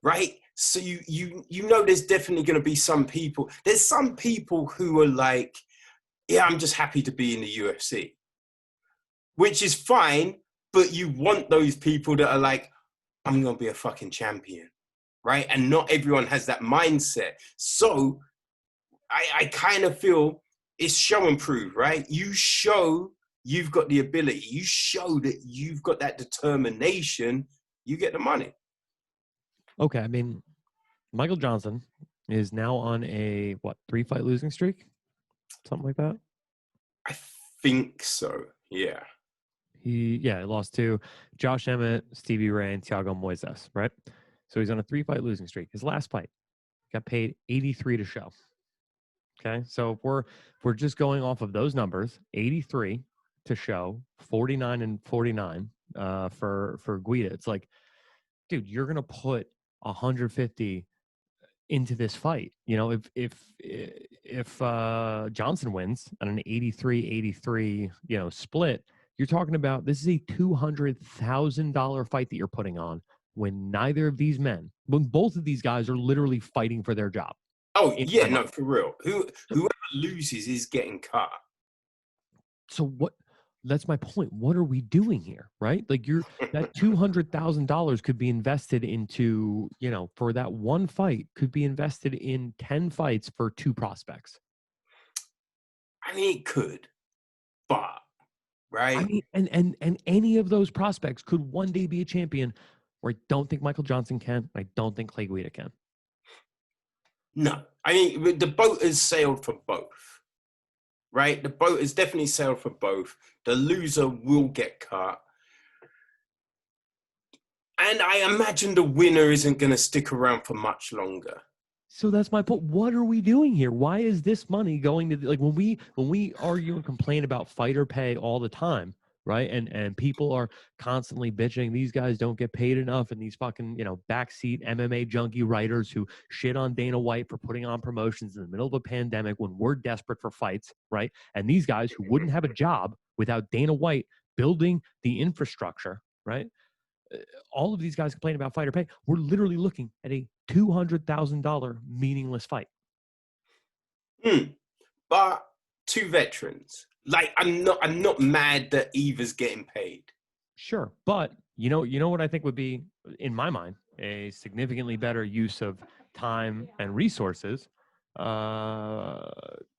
right? So there's definitely going to be some people. There's some people who are like, yeah, I'm just happy to be in the UFC, which is fine. But you want those people that are like, I'm going to be a fucking champion, right? And not everyone has that mindset. So I kind of feel it's show and prove, right? You show you've got the ability. You show that you've got that determination. You get the money. Okay, Michael Johnson is now on a 3-fight losing streak, something like that. I think so. Yeah. He lost to Josh Emmett, Stevie Ray, and Thiago Moises, right? So he's on a 3-fight losing streak. His last fight got paid 83 to show. Okay, so if we're just going off of those numbers, 83 to show, 49 and 49 for Guida. It's like, dude, you're gonna put 150 into this fight. If Johnson wins on an 83-83, split, you're talking about this is a $200,000 fight that you're putting on when when both of these guys are literally fighting for their job. Oh yeah, no, for real. Whoever loses is getting cut. So that's my point. What are we doing here, right? Like that $200,000 could be invested into, for that one fight, could be invested in 10 fights for 2 prospects. It could, but right. And any of those prospects could one day be a champion. Where I don't think Michael Johnson can. I don't think Clay Guida can. No, the boat has sailed for both. Right? The boat has definitely sailed for both. The loser will get cut. And I imagine the winner isn't going to stick around for much longer. So that's my point. What are we doing here? Why is this money going to, like, when we argue and complain about fighter pay all the time, right? And people are constantly bitching these guys don't get paid enough, and these fucking, backseat MMA junkie writers who shit on Dana White for putting on promotions in the middle of a pandemic when we're desperate for fights, right? And these guys who wouldn't have a job without Dana White building the infrastructure, right? All of these guys complain about fighter pay. We're literally looking at a $200,000 meaningless fight. But 2 veterans. Like, I'm not mad that Eva's getting paid. Sure, but you know what I think would be, in my mind, a significantly better use of time and resources.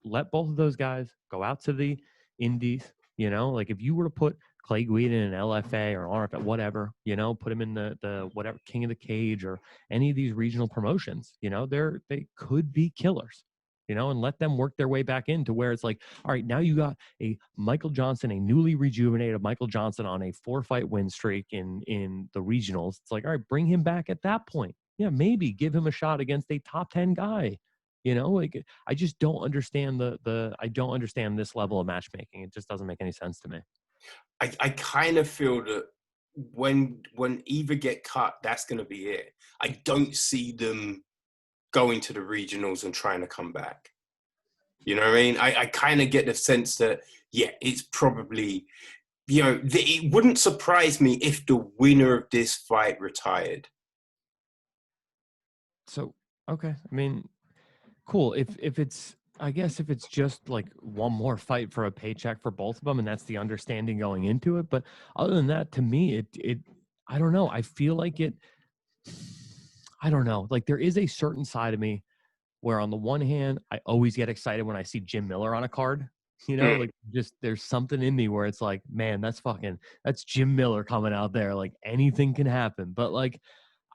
let both of those guys go out to the indies. You know, like if you were to put Clay Guida in an LFA or RFA, whatever, you know, put him in the whatever King of the Cage or any of these regional promotions, you know, they could be killers, you know, and let them work their way back into where it's like, all right, now you got a Michael Johnson, a newly rejuvenated Michael Johnson on a 4-fight win streak in the regionals. It's like, all right, bring him back at that point. Yeah, maybe give him a shot against a top 10 guy. You know, like I just don't understand I don't understand this level of matchmaking. It just doesn't make any sense to me. I kind of feel that when either get cut, that's going to be it. I don't see them going to the regionals and trying to come back. You know what I mean? I kind of get the sense that, yeah, it's probably, you know, it wouldn't surprise me if the winner of this fight retired. So, okay. I mean, cool. If it's, I guess if it's just like one more fight for a paycheck for both of them, and that's the understanding going into it. But other than that, to me, I don't know. I feel like I don't know. Like there is a certain side of me where on the one hand, I always get excited when I see Jim Miller on a card. You know, like just there's something in me where it's like, man, that's Jim Miller coming out there. Like anything can happen. But like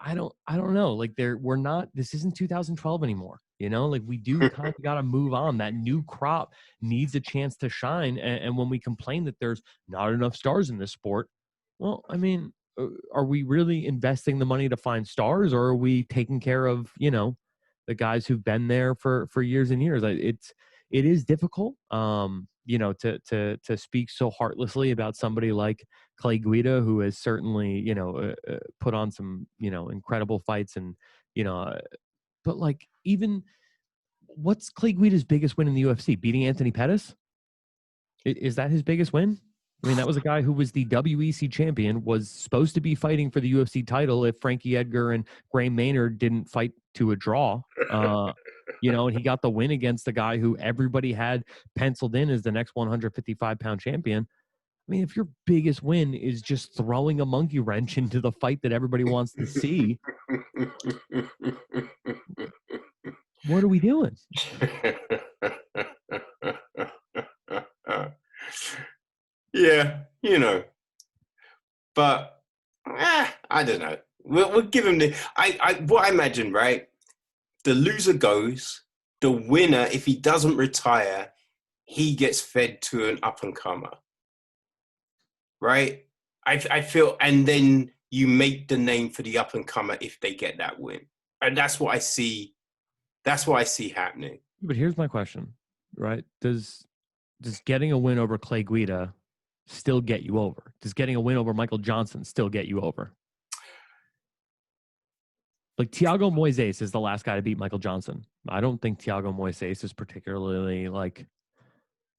I don't know. Like this isn't 2012 anymore. You know, like we do kind of got to move on. That new crop needs a chance to shine. And when we complain that there's not enough stars in this sport, well, I mean, are we really investing the money to find stars, or are we taking care of, you know, the guys who've been there for years and years? It is difficult, you know, to speak so heartlessly about somebody like Clay Guida, who has certainly, you know, put on some, you know, incredible fights, and you know, but like even what's Clay Guida's biggest win in the UFC? Beating Anthony Pettis? Is that his biggest win? I mean, that was a guy who was the WEC champion, was supposed to be fighting for the UFC title if Frankie Edgar and Gray Maynard didn't fight to a draw. You know, and he got the win against the guy who everybody had penciled in as the next 155-pound champion. I mean, if your biggest win is just throwing a monkey wrench into the fight that everybody wants to see, what are we doing? Yeah, you know, but I don't know. We'll give him what I imagine, right? The loser goes. The winner, if he doesn't retire, he gets fed to an up and comer, right? I feel, and then you make the name for the up and comer if they get that win, and that's what I see. That's what I see happening. But here's my question, right? Does getting a win over Clay Guida still get you over? Does getting a win over Michael Johnson still get you over? Like Thiago Moises is the last guy to beat Michael Johnson. I don't think Thiago Moises is particularly like,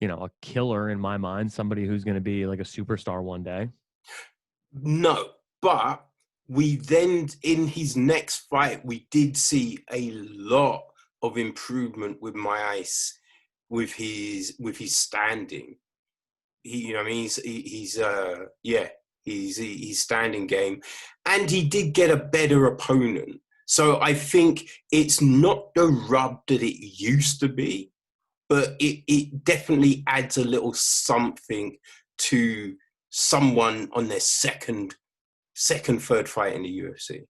you know, a killer in my mind, somebody who's going to be like a superstar one day. No, but we then, in his next fight, we did see a lot of improvement with my ice, with his standing. He, you know, I mean, he's standing game, and he did get a better opponent. So I think it's not the rub that it used to be, but it definitely adds a little something to someone on their second, third fight in the UFC.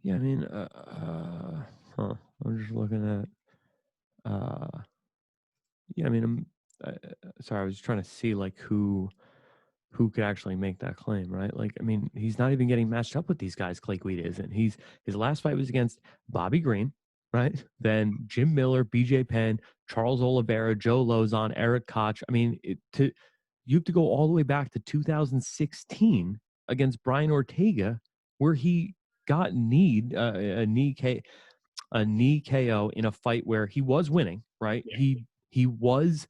Yeah, I mean, I'm just looking at, yeah, I mean, sorry, I was trying to see like who could actually make that claim, right? Like, I mean, he's not even getting matched up with these guys. Clay Guida isn't. His last fight was against Bobby Green, right? Then Jim Miller, BJ Penn, Charles Oliveira, Joe Lozon, Eric Koch. I mean, you have to go all the way back to 2016 against Brian Ortega, where he got a knee KO in a fight where he was winning, right? Yeah. He was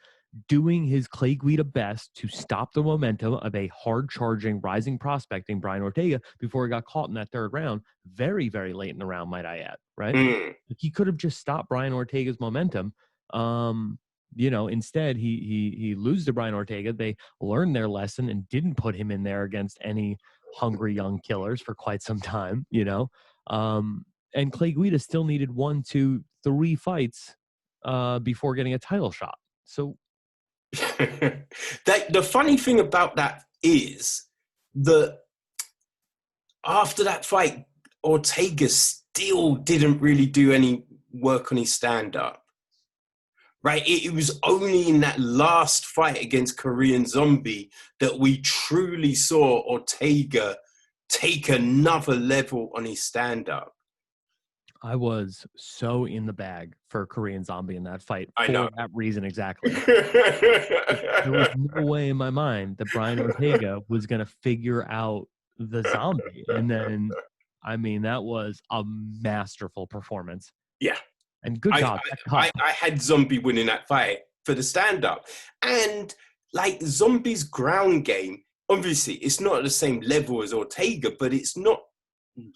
doing his Clay Guida best to stop the momentum of a hard-charging, rising prospecting Brian Ortega before he got caught in that third round, very, very late in the round, might I add, right? He could have just stopped Brian Ortega's momentum. You know, instead, he loses to Brian Ortega. They learned their lesson and didn't put him in there against any hungry young killers for quite some time, you know? And Clay Guida still needed 1, 2, 3 fights before getting a title shot. So The funny thing about that is that after that fight, Ortega still didn't really do any work on his stand-up. Right? It was only in that last fight against Korean Zombie that we truly saw Ortega take another level on his stand-up. I was so in the bag for Korean Zombie in that fight I for know. that reason exactly. There was no way in my mind that Brian Ortega was going to figure out the Zombie. And then, I mean, that was a masterful performance. Yeah. And good God, that cup. I had Zombie winning that fight for the stand-up. And like Zombie's ground game, obviously it's not at the same level as Ortega, but it's not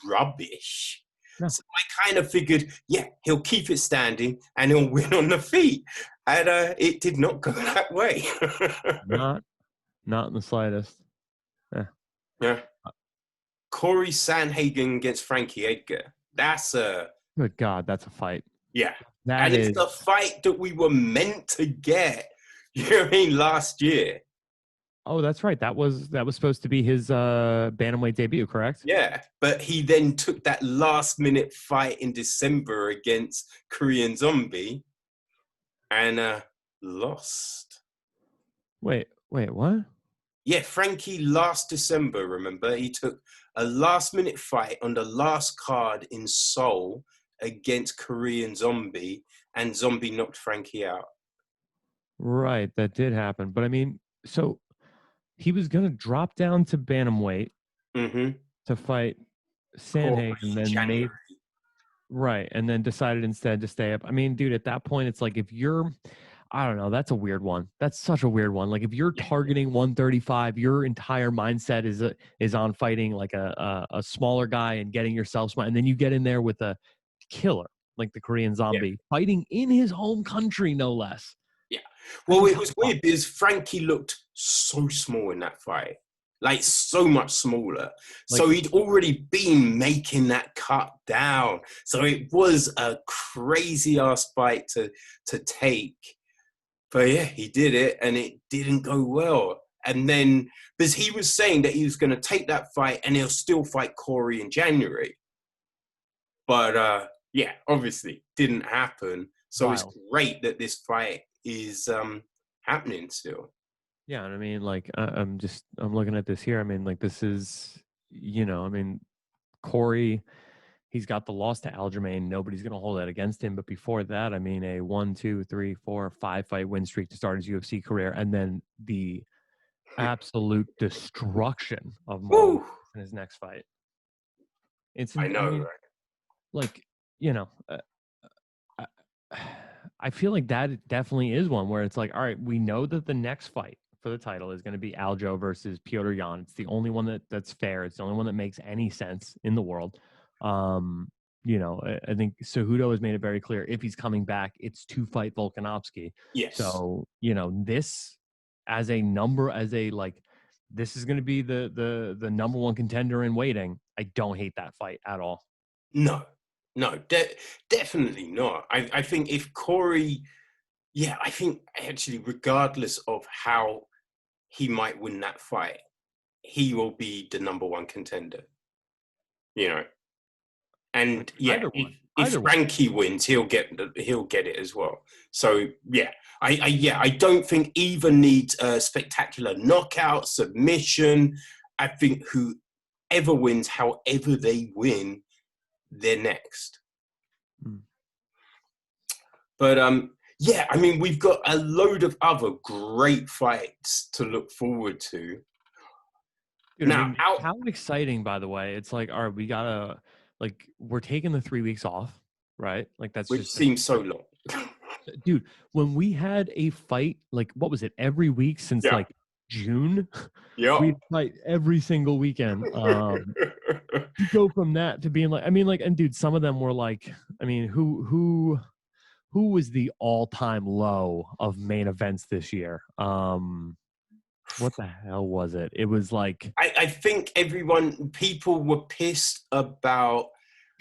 rubbish. No. So I kind of figured, yeah, he'll keep it standing and he'll win on the feet. And it did not go that way. Not in the slightest. Yeah. Corey Sandhagen against Frankie Edgar. That's a... Good God, that's a fight. Yeah. That it's the fight that we were meant to get, you know what I mean, last year. Oh, that's right. That was supposed to be his bantamweight debut, correct? Yeah, but he then took that last-minute fight in December against Korean Zombie and lost. Wait, what? Yeah, Frankie last December, remember? He took a last-minute fight on the last card in Seoul against Korean Zombie, and Zombie knocked Frankie out. Right, that did happen. But I mean, so he was going to drop down to bantamweight to fight Sandhagen, and then and then decided instead to stay up. I mean, dude, at that point, it's like if you're, I don't know, that's a weird one. That's such a weird one. Like if you're targeting 135, your entire mindset is on fighting like a smaller guy and getting yourself smart, and then you get in there with a killer like the Korean Zombie fighting in his home country, no less. Yeah. Well, it was weird because Frankie looked so small in that fight, like so much smaller. Like, so he'd already been making that cut down. So it was a crazy ass fight to take. But yeah, he did it and it didn't go well. And then, because he was saying that he was going to take that fight and he'll still fight Corey in January. But yeah, obviously didn't happen. So it's great that this fight is happening still. Yeah, and I mean, like, I'm looking at this here. I mean, like, this is, you know, I mean, Corey, he's got the loss to Aljamain. Nobody's going to hold that against him. But before that, I mean, a 1, 2, 3, 4, 5 fight win streak to start his UFC career, and then the absolute destruction of Mull in his next fight. I know, right? Like, you know, I feel like that definitely is one where it's like, all right, we know that the next fight for the title is going to be Aljo versus Petr Yan. It's the only one that's fair. It's the only one that makes any sense in the world. You know, I think Cejudo has made it very clear if he's coming back, it's to fight Volkanovski. Yes. So, you know, this as a this is going to be the number one contender in waiting. I don't hate that fight at all. No, definitely not. I think if Corey, I think actually regardless of how he might win that fight, he will be the number one contender. You know, and if Frankie wins, he'll get it as well. So yeah, I don't think either needs a spectacular knockout, submission. I think whoever wins, however they win, they're next. But yeah, I mean, we've got a load of other great fights to look forward to. Dude, now, how exciting, by the way. It's like, all right, we gotta, like, we're taking the 3 weeks off, right? Like, that's which seems so long. Dude, when we had a fight, like, what was it, every week since like June? Yeah, we'd fight every single weekend. To go from that to being like, I mean, like, and dude, some of them were like, I mean, who was the all-time low of main events this year? What the hell was it? It was like, I think people were pissed about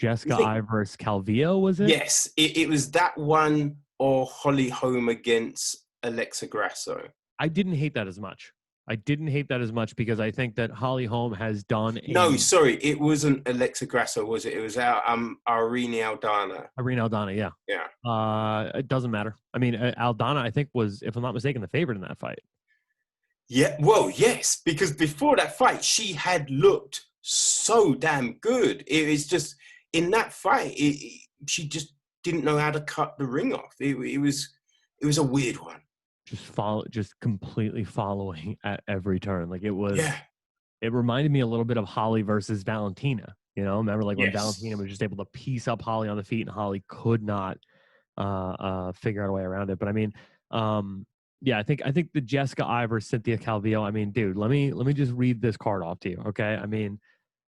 Jessica Eye versus Calvillo, was it? Yes, it was that one or Holly Holm against Alexa Grasso? I didn't hate that as much. I didn't hate that as much because I think that Holly Holm has done No, a sorry, it wasn't Alexa Grasso, was it? It was Irene Aldana. Irene Aldana, yeah. Yeah. It doesn't matter. I mean, Aldana, I think, was, if I'm not mistaken, the favorite in that fight. Yeah, well, yes, because before that fight, she had looked so damn good. It was just in that fight, she just didn't know how to cut the ring off. It was a weird one. Just completely following at every turn. Like Yeah. it reminded me a little bit of Holly versus Valentina. You know, remember like when Valentina Yes. was just able to piece up Holly on the feet and Holly could not figure out a way around it. But I mean, yeah, I think the Jessica Ivers, Cynthia Calvillo. I mean, dude, let me just read this card off to you, okay? I mean,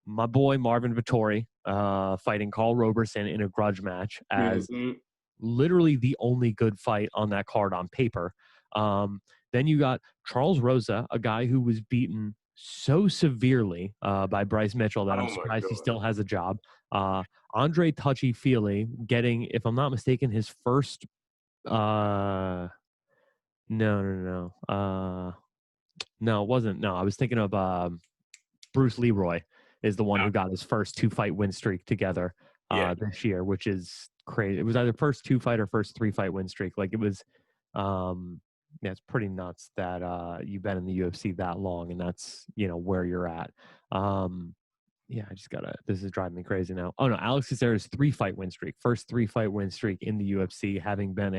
my boy Marvin Vittori fighting Carl Roberson in a grudge match as Mm-hmm. literally the only good fight on that card on paper. Then you got Charles Rosa, a guy who was beaten so severely by Bryce Mitchell that I'm Oh my surprised he god. still has a job. Andre Touchy Feely getting, if I'm not mistaken, his first. No, no, no, no, it wasn't. No, I was thinking of Bruce Leroy is the one who got his first 2-fight win streak together Yeah. this year, which is crazy. It was either first 2-fight or first 3-fight win streak. Like it was, yeah, it's pretty nuts that you've been in the UFC that long and that's, you know, where you're at. Yeah, I just gotta. This is driving me crazy now. Oh no, Alex Caceres 3-fight win streak, first 3-fight win streak in the UFC, having been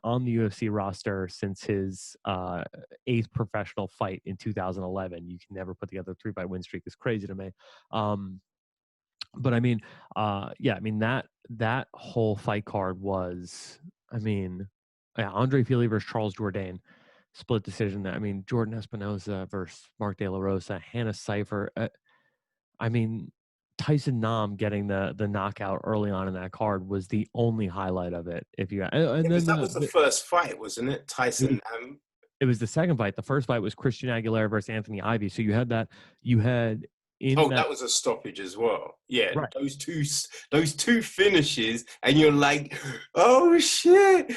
on the UFC roster since his 8th professional fight in 2011. You can never put together a 3-fight win streak. Is crazy to me. But I mean, yeah, I mean that whole fight card was, I mean, yeah, Andre Fili versus Charles Jourdain, split decision. I mean, Jordan Espinosa versus Mark De La Rosa, Hannah Cipher. I mean, Tyson Nam getting the knockout early on in that card was the only highlight of it. If you and Because then that was the first fight, wasn't it? it was Tyson. it was the second fight. The first fight was Christian Aguilera versus Anthony Ivy. So you had that. You had in Oh, that that was a stoppage as well. Yeah, right. those two finishes, and you're like, oh shit.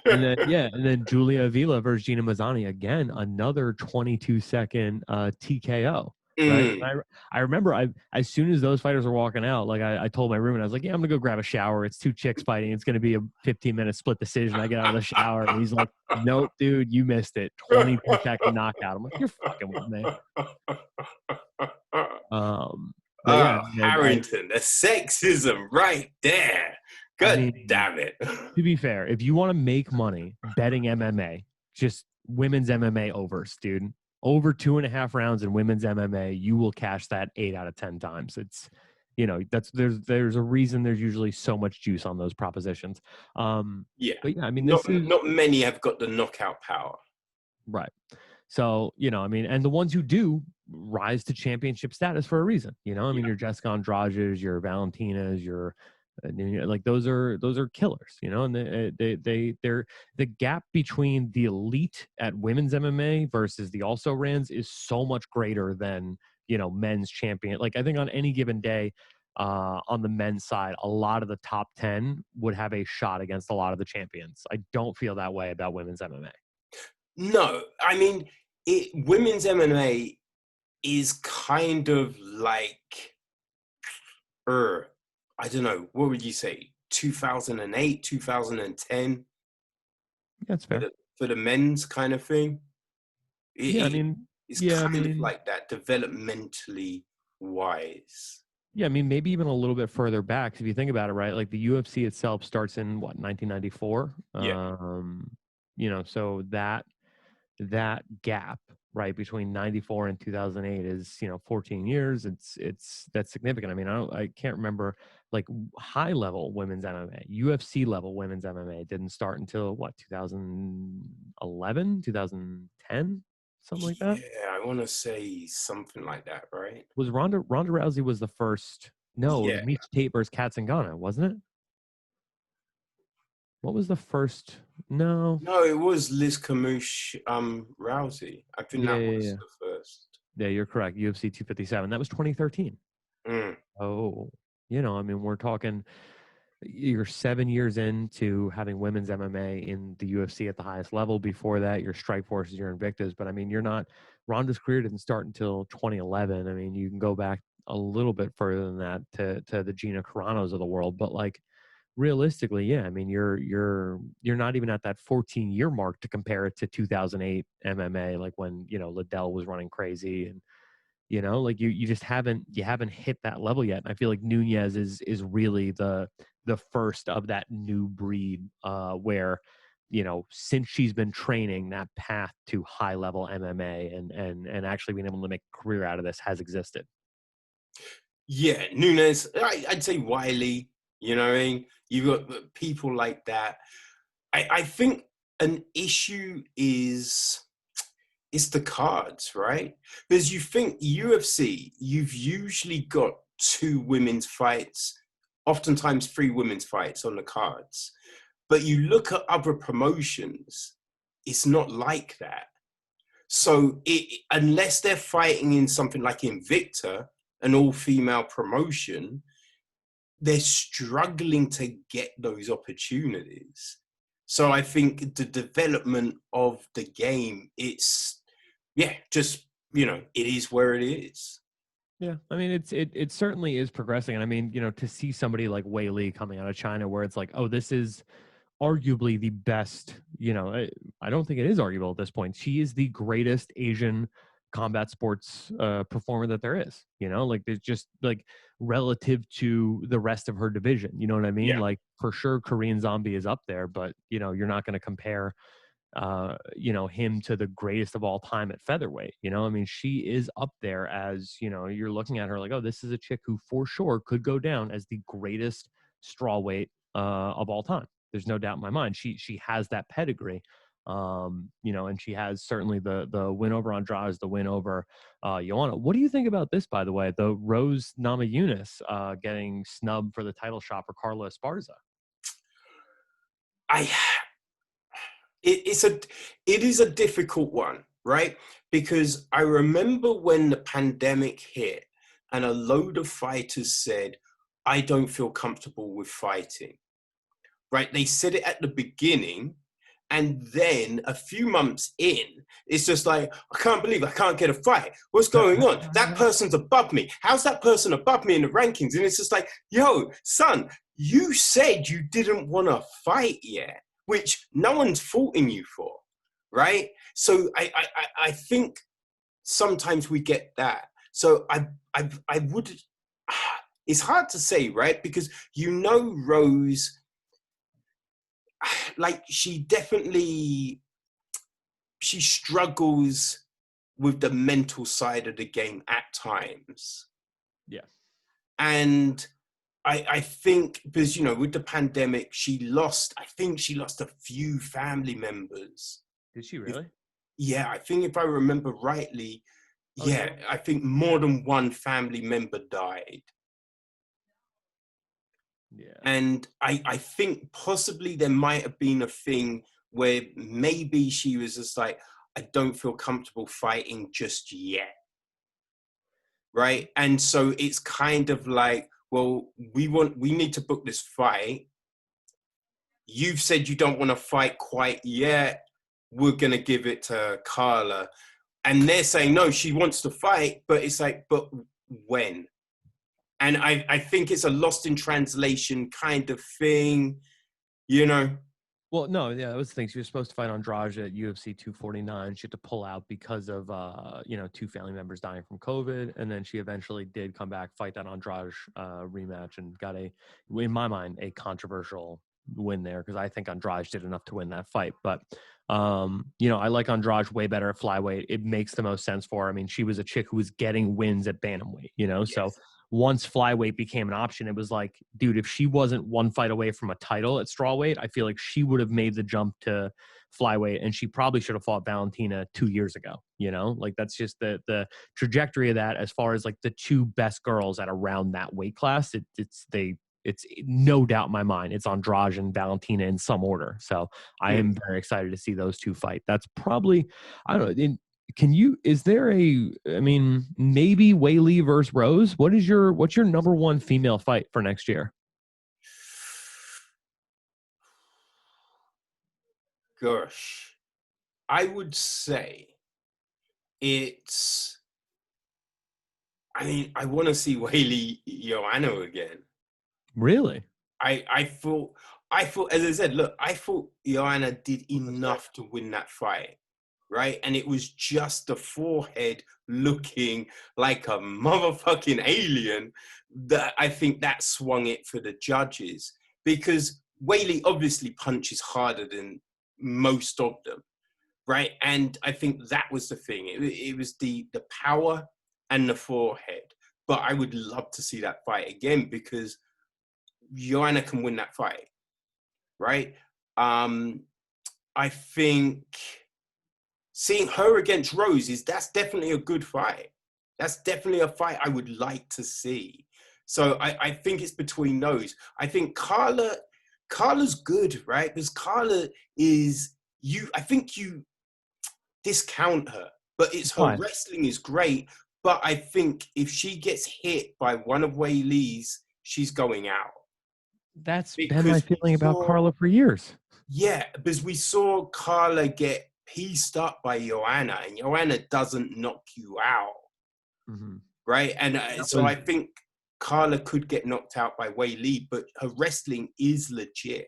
And then Julia Avila versus Gina Mazzani again, another 22-second TKO. Right. Mm. I remember as soon as those fighters were walking out, like I told my roommate, I was like, yeah, I'm gonna go grab a shower. It's 2 chicks fighting. It's gonna be a 15-minute split decision. I get out of the shower and he's like, nope, dude, you missed it. 22-second knockout. I'm like, you're fucking with me. But yeah, Harrington, the sexism right there. I God mean, damn it. to be fair, if you want to make money betting MMA, just women's MMA overs, dude. Over 2.5 rounds in women's MMA, you will cash that 8 out of 10 times. It's, you know, there's a reason there's usually so much juice on those propositions. Yeah. But yeah, I mean, Not this is not many have got the knockout power. right. So, you know, I mean, and the ones who do rise to championship status for a reason, you know, I mean, Yeah. your Jessica Andrades, your Valentinas, your like those are killers, you know, and they're the gap between the elite at women's MMA versus the also rans is so much greater than, you know, men's champion. Like I think on any given day, on the men's side, a lot of the top 10 would have a shot against a lot of the champions. I don't feel that way about women's MMA. No, I mean, women's MMA is kind of like, I don't know, what would you say, 2008, 2010 That's for fair. the men's kind of thing. Yeah, I It, mean, it's yeah, I kind of mean, like that, developmentally wise. yeah, I mean, maybe even a little bit further back. 'Cause if you think about it, right? Like the UFC itself starts in what 1994. Yeah, You know, so that gap right between 94 and 2008 is, you know, 14 years. That's significant. I mean, I can't remember like high level women's MMA, UFC level women's MMA didn't start until what 2011, 2010, something like that. yeah, I want to say something like that, right? Was Ronda Rousey was the first. No, it Yeah. was Miesha Tate versus Katzengana, wasn't it? What was the first? No. No, it was Liz Camouche, Rousey. I think Yeah, that yeah, was yeah. the first. Yeah, you're correct. UFC 257. That was 2013. Mm. Oh, you know, I mean, we're talking. you're 7 years into having women's MMA in the UFC at the highest level. Before that, your Strikeforces, your Invictus. But I mean, you're not, Ronda's career didn't start until 2011. I mean, you can go back a little bit further than that to the Gina Carano's of the world. But like realistically, yeah, I mean, you're not even at that 14-year mark to compare it to 2008 MMA, like when, you know, Liddell was running crazy. And like you just haven't hit that level yet. And I feel like Nunez is really the first of that new breed, where, since she's been training, that path to high level MMA and actually being able to make a career out of this has existed. Yeah, Nunes. I'd say Wiley. You know what I mean? You've got people like that. I think an issue is it's the cards, right? Because you think UFC, you've usually got two women's fights, oftentimes three women's fights on the cards. But you look at other promotions, it's not like that. So unless they're fighting in something like Invicta, an all-female promotion, they're struggling to get those opportunities. So I think the development of the game, it's just it is where it is. Yeah, I mean, it certainly is progressing. And I mean, to see somebody like Wei Li coming out of China, where it's like, oh, this is arguably the best, I don't think it is arguable at this point. She is the greatest Asian combat sports performer that there is, like there's just like relative to the rest of her division, you know what I mean? Yeah. Like for sure Korean Zombie is up there, but you're not going to compare him to the greatest of all time at featherweight. I mean, she is up there as, you're looking at her like, oh, this is a chick who for sure could go down as the greatest strawweight of all time. There's no doubt in my mind. She has that pedigree. And she has certainly the win over Andrade, the win over Joanna. What do you think about this, by the way? The Rose Namajunas getting snubbed for the title shot for Carla Esparza. I it is a difficult one, right? Because I remember when the pandemic hit and a load of fighters said, I don't feel comfortable with fighting, right? They said it at the beginning. And then a few months in, it's just like, I can't believe I can't get a fight. What's going on? That person's above me. How's that person above me in the rankings? And it's just like, yo, son, you said you didn't want to fight yet, which no one's faulting you for, right? So I think sometimes we get that. So I would, it's hard to say, right? Because Rose, like she struggles with the mental side of the game at times. Yeah. And I think because, with the pandemic, I think she lost a few family members. Did she really? Yeah, I think if I remember rightly, I think more than one family member died. Yeah. And I think possibly there might have been a thing where maybe she was just like, I don't feel comfortable fighting just yet. Right. And so it's kind of like, well, we need to book this fight. You've said you don't want to fight quite yet. We're going to give it to Carla. And they're saying, no, she wants to fight. But it's like, but when? And I think it's a lost in translation kind of thing, Well, no, yeah, that was the thing. She was supposed to fight Andrade at UFC 249. She had to pull out because of, two family members dying from COVID. And then she eventually did come back, fight that Andrade rematch and got in my mind, a controversial win there because I think Andrade did enough to win that fight. But, I like Andrade way better at flyweight. It makes the most sense for her. I mean, she was a chick who was getting wins at bantamweight, Yes. So once flyweight became an option, it was like, dude, if she wasn't one fight away from a title at strawweight, I feel like she would have made the jump to flyweight, and she probably should have fought Valentina 2 years ago. Like that's just the trajectory of that. As far as like the two best girls at around that weight class, it's no doubt in my mind, it's Andrade and Valentina in some order. So I am very excited to see those two fight. That's probably, I don't know. Maybe Wei versus Rose. What's your number one female fight for next year? Gosh, I would say it's. I mean, I want to see Whaley Joanna again. Really? I thought, as I said, look, I thought Joanna did That's great. enough to win that fight, right? And it was just the forehead looking like a motherfucking alien that I think that swung it for the judges, because Whaley obviously punches harder than most of them, right? And I think that was the thing. It was the power and the forehead. But I would love to see that fight again because Joanna can win that fight, right? Um, I think seeing her against Rose that's definitely a good fight. That's definitely a fight I would like to see. So I think it's between those. I think Carla's good, right? Because Carla is you. I think you discount her, but it's her Why? wrestling is great. But I think if she gets hit by one of Wei Lee's, she's going out That's been my because we feeling about saw, Carla for years. yeah, because we saw Carla get pieced up by Joanna, and Joanna doesn't knock you out, Hmm. right? And That so I was think Carla could get knocked out by Wei Lee, but her wrestling is legit.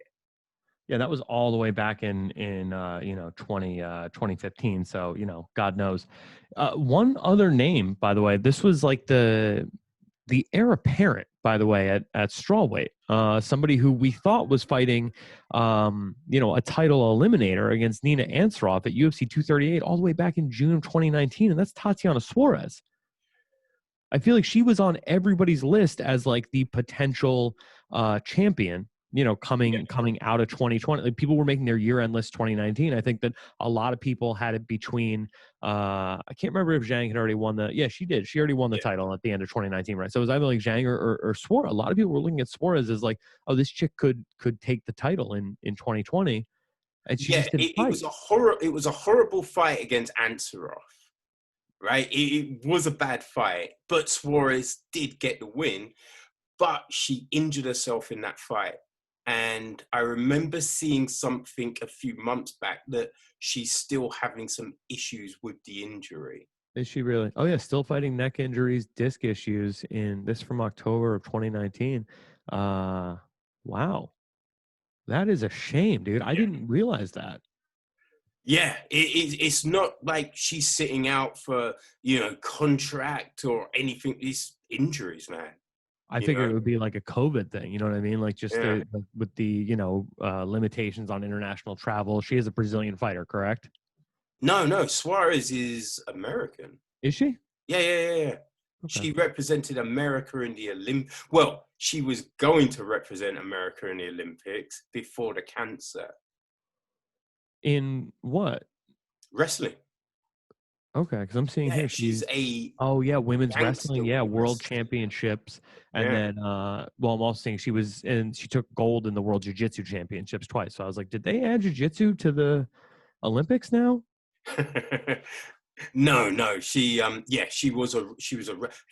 Yeah, that was all the way back in 2015. So, God knows. One other name, by the way, this was like the heir apparent, by the way, at strawweight. Somebody who we thought was fighting a title eliminator against Nina Ansaroff at UFC 238 all the way back in June of 2019, and that's Tatiana Suarez. I feel like she was on everybody's list as like the potential champion, Yeah, coming out of 2020. Like, people were making their year-end list 2019. I think that a lot of people had it between I can't remember if Zhang had already won she did. She already won the yeah, title at the end of 2019, right? So it was either like Zhang or Suarez. A lot of people were looking at Suarez as like, oh, this chick could take the title in 2020, and she yeah. just didn't It fight. was a horror. It was a horrible fight against Ansaroff, right? It was a bad fight, but Suarez did get the win. But she injured herself in that fight. And I remember seeing something a few months back that she's still having some issues with the injury. Is she really? Oh yeah, still fighting neck injuries, disc issues in this from October of 2019. Uh wow. That is a shame, dude. I Yeah. didn't realize that. Yeah, it's not like she's sitting out for, contract or anything. These injuries, man, I you figured know? it would be like a COVID thing, you know what I mean? Like just Yeah. with the, limitations on international travel. She is a Brazilian fighter, correct? No, no, Suarez is American. Is she? Yeah, yeah, yeah, yeah. Okay. She represented America in the Well, she was going to represent America in the Olympics before the cancer. In what? Wrestling. Okay, because I'm seeing Yeah, here she's she's a oh yeah, women's gangster wrestling, yeah, weight world wrestler. championships. And Yeah. then well, I'm also saying she took gold in the world jiu-jitsu championships twice. So I was like, did they add jiu-jitsu to the Olympics now? No, no. I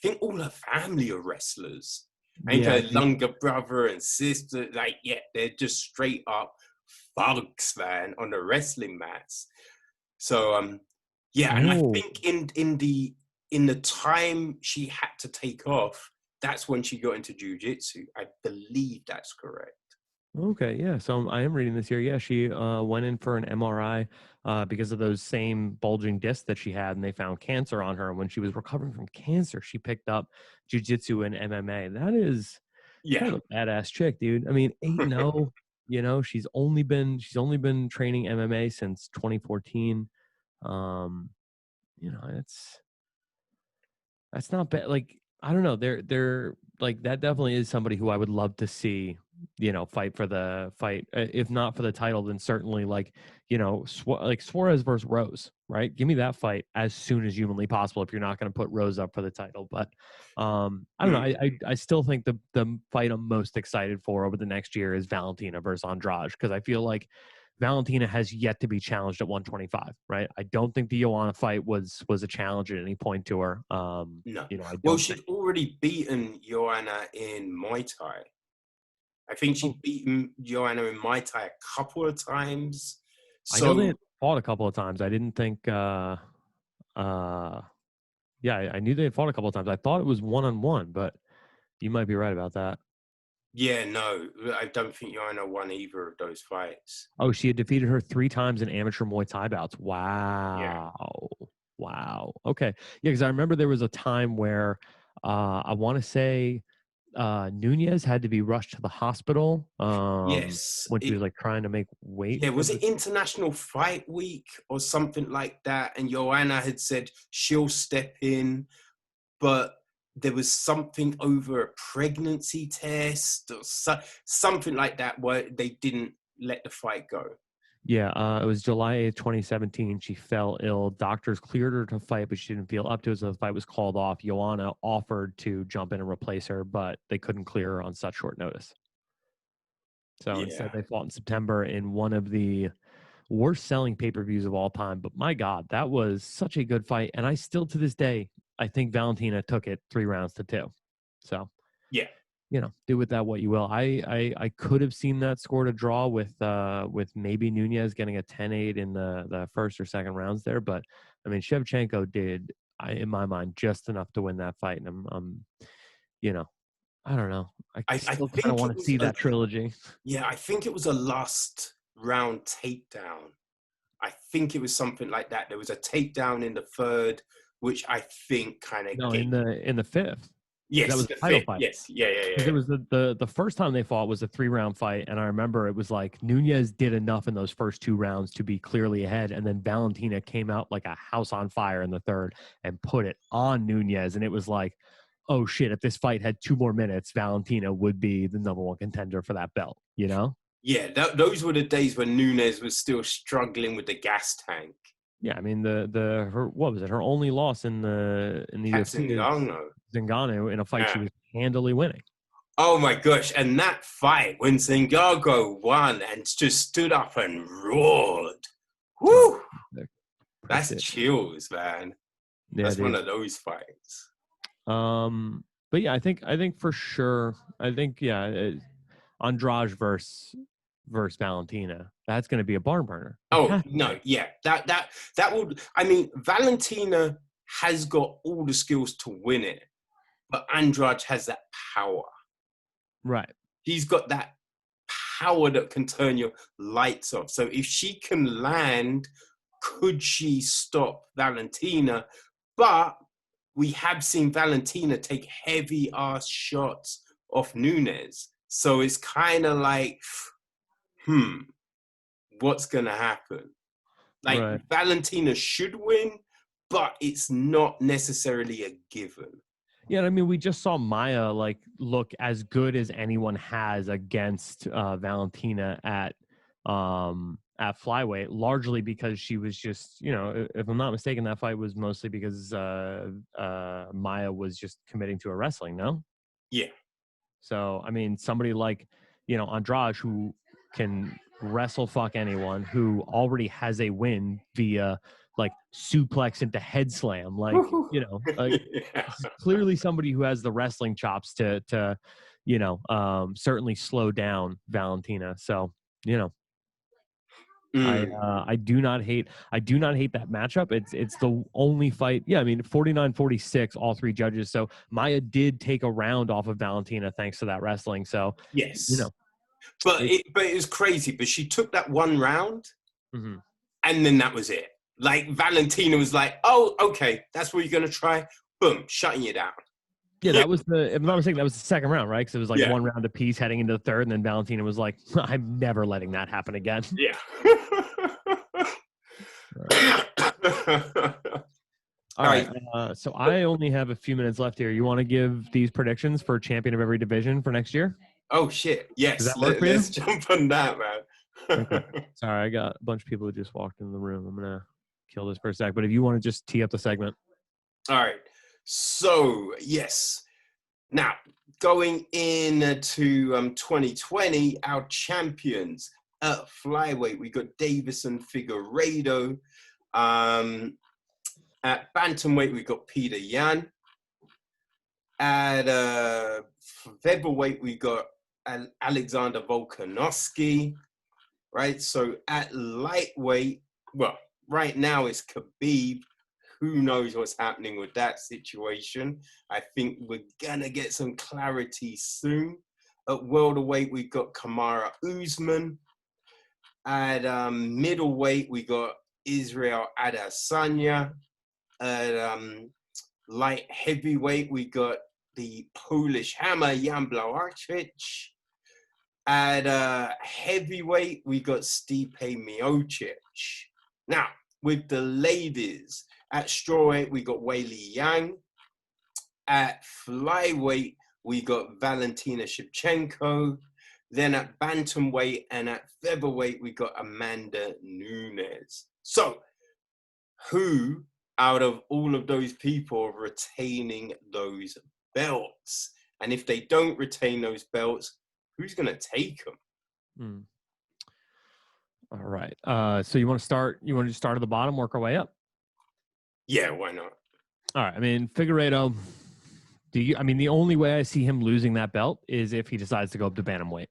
think all her family are wrestlers. I think Yeah, her I think younger brother and sister, like, yeah, they're just straight up thugs, man, on the wrestling mats. So yeah, and I oh, think in the time she had to take off, that's when she got into jujitsu. I believe that's correct. okay, yeah. So I am reading this here. Yeah, she went in for an MRI because of those same bulging discs that she had, and they found cancer on her. And when she was recovering from cancer, she picked up jujitsu and MMA. That Yeah. is a badass chick, dude. I mean, 8-0. She's only been training MMA since 2014. Um, that's not bad. Like, I don't know. They're like, that definitely is somebody who I would love to see, fight for the fight. If not for the title, then certainly like, like Suarez versus Rose, right? Give me that fight as soon as humanly possible if you're not going to put Rose up for the title. But I don't know. Mm, I still think the fight I'm most excited for over the next year is Valentina versus Andrade, because I feel like Valentina has yet to be challenged at 125, right? I don't think the Joanna fight was a challenge at any point to her. no. I Well, don't think. she'd already beaten Joanna in Muay Thai. I think Oh, she'd beaten Joanna in Muay Thai a couple of times. I know they So had fought a couple of times. I didn't think. Yeah, I knew they had fought a couple of times. I thought it was 1-on-1, but you might be right about that. yeah, no, I don't think Joanna won either of those fights. Oh, she had defeated her 3 times in amateur Muay Thai bouts. Yeah. Wow. Wow. Okay. Yeah, because I remember there was a time where I want to say Nunez had to be rushed to the hospital Yes. when she was like trying to make weight Yeah, for was the. it International Fight Week or something like that? And Joanna had said she'll step in, but there was something over a pregnancy test or something like that where they didn't let the fight go. Yeah, it was July 8th, 2017. She fell ill. Doctors cleared her to fight, but she didn't feel up to it, so the fight was called off. Joanna offered to jump in and replace her, but they couldn't clear her on such short notice. So instead, Yeah. they fought in September in one of the worst selling pay-per-views of all time. But my God, that was such a good fight. And I still, to this day, I think Valentina took it 3-2. So, Yeah. do with that what you will. I could have seen that scored a draw with maybe Nunez getting a 10-8 in the first or second rounds there. But I mean, Shevchenko did, in my mind, just enough to win that fight. And you know, I don't know. I I still kind of think want it to was see a, that trilogy. yeah, I think it was a last round takedown. I think it was something like that. There was a takedown in the third, which I think kind of No, gave. in the fifth, because that Yes, was the a title fifth. fight. Yes, yeah, yeah, Because yeah, it was the first time they fought was a 3-round fight, and I remember it was like Nunez did enough in those first 2 rounds to be clearly ahead, and then Valentina came out like a house on fire in the third and put it on Nunez, and it was like, oh shit, if this fight had 2 more minutes, Valentina would be the number one contender for that belt, you know? yeah. Those were the days when Nunes was still struggling with the gas tank. Yeah, I mean her what was it? Her only loss in the Cats UFC in is Gano. Zingano in a fight she Yeah. was handily winning. Oh my gosh! And that fight when Zingago won and just stood up and roared. Oh, Whoo! they're That's predictive. chills, man. Yeah, That's one dude. of those fights. But yeah, I think for sure, Andrade versus Valentina. That's going to be a barn burner. It Oh has to no, be. yeah, that would. I mean, Valentina has got all the skills to win it, but Andrade has that power. Right. He's got that power that can turn your lights off. So if she can land, could she stop Valentina? But we have seen Valentina take heavy ass shots off Nunes. So it's kind of like, what's gonna happen? Like Right. Valentina should win, but it's not necessarily a given. Yeah, I mean, we just saw Maya like look as good as anyone has against Valentina at flyweight, largely because she was just, if I'm not mistaken, that fight was mostly because Maya was just committing to her wrestling. No. Yeah, So, I mean, somebody like, Andrade, who can wrestle fuck anyone, who already has a win via like suplex into head slam, like, yeah. this is clearly somebody who has the wrestling chops to certainly slow down Valentina. So, you know, Mm. I do not hate that matchup. It's the only fight. Yeah, I mean 49-46 all 3 judges. So Maya did take a round off of Valentina thanks to that wrestling. So, you Yes, know, but it's it was crazy. But she took that one round, mhm. and then that was it. Like Valentina was like, "Oh, okay, that's what you're gonna try." Boom, shutting you down. Yeah, that was if I'm not mistaken, that was the second round, right? Because it was like Yeah, 1 round apiece heading into the third, and then Valentina was like, "I'm never letting that happen again." yeah. All All right. right. So I only have a few minutes left here. You want to give these predictions for champion of every division for next year? Oh shit. Does Yes. that work for you? Let's jump on that, Okay. man. Sorry, I got a bunch of people who just walked in the room. I'm gonna kill this for a sec. But if you want to just tee up the segment. All right. So yes. Now going into 2020, our champions at flyweight, we got Davison Figueiredo. At bantamweight, we got Peter Yan. At featherweight, we got Alexander Volkanovski. right? So at lightweight, well, right now it's Khabib. Who knows what's happening with that situation? I think we're gonna get some clarity soon. At welterweight, we've got Kamaru Usman. At middleweight, we got Israel Adesanya. At light heavyweight, we got the Polish Hammer Jan Blachowicz. At heavyweight, we got Stipe Miocic. Now, with the ladies, at strawweight, we got Weili Yang. At flyweight, we got Valentina Shevchenko. Then at bantamweight and at featherweight, we got Amanda Nunes. So, who out of all of those people are retaining those belts? And if they don't retain those belts, who's going to take them? All right. So you want to start? You want to start at the bottom, work our way up? Yeah, why not? All right. I mean, Figueiredo. I mean, the only way I see him losing that belt is if he decides to go up to bantamweight.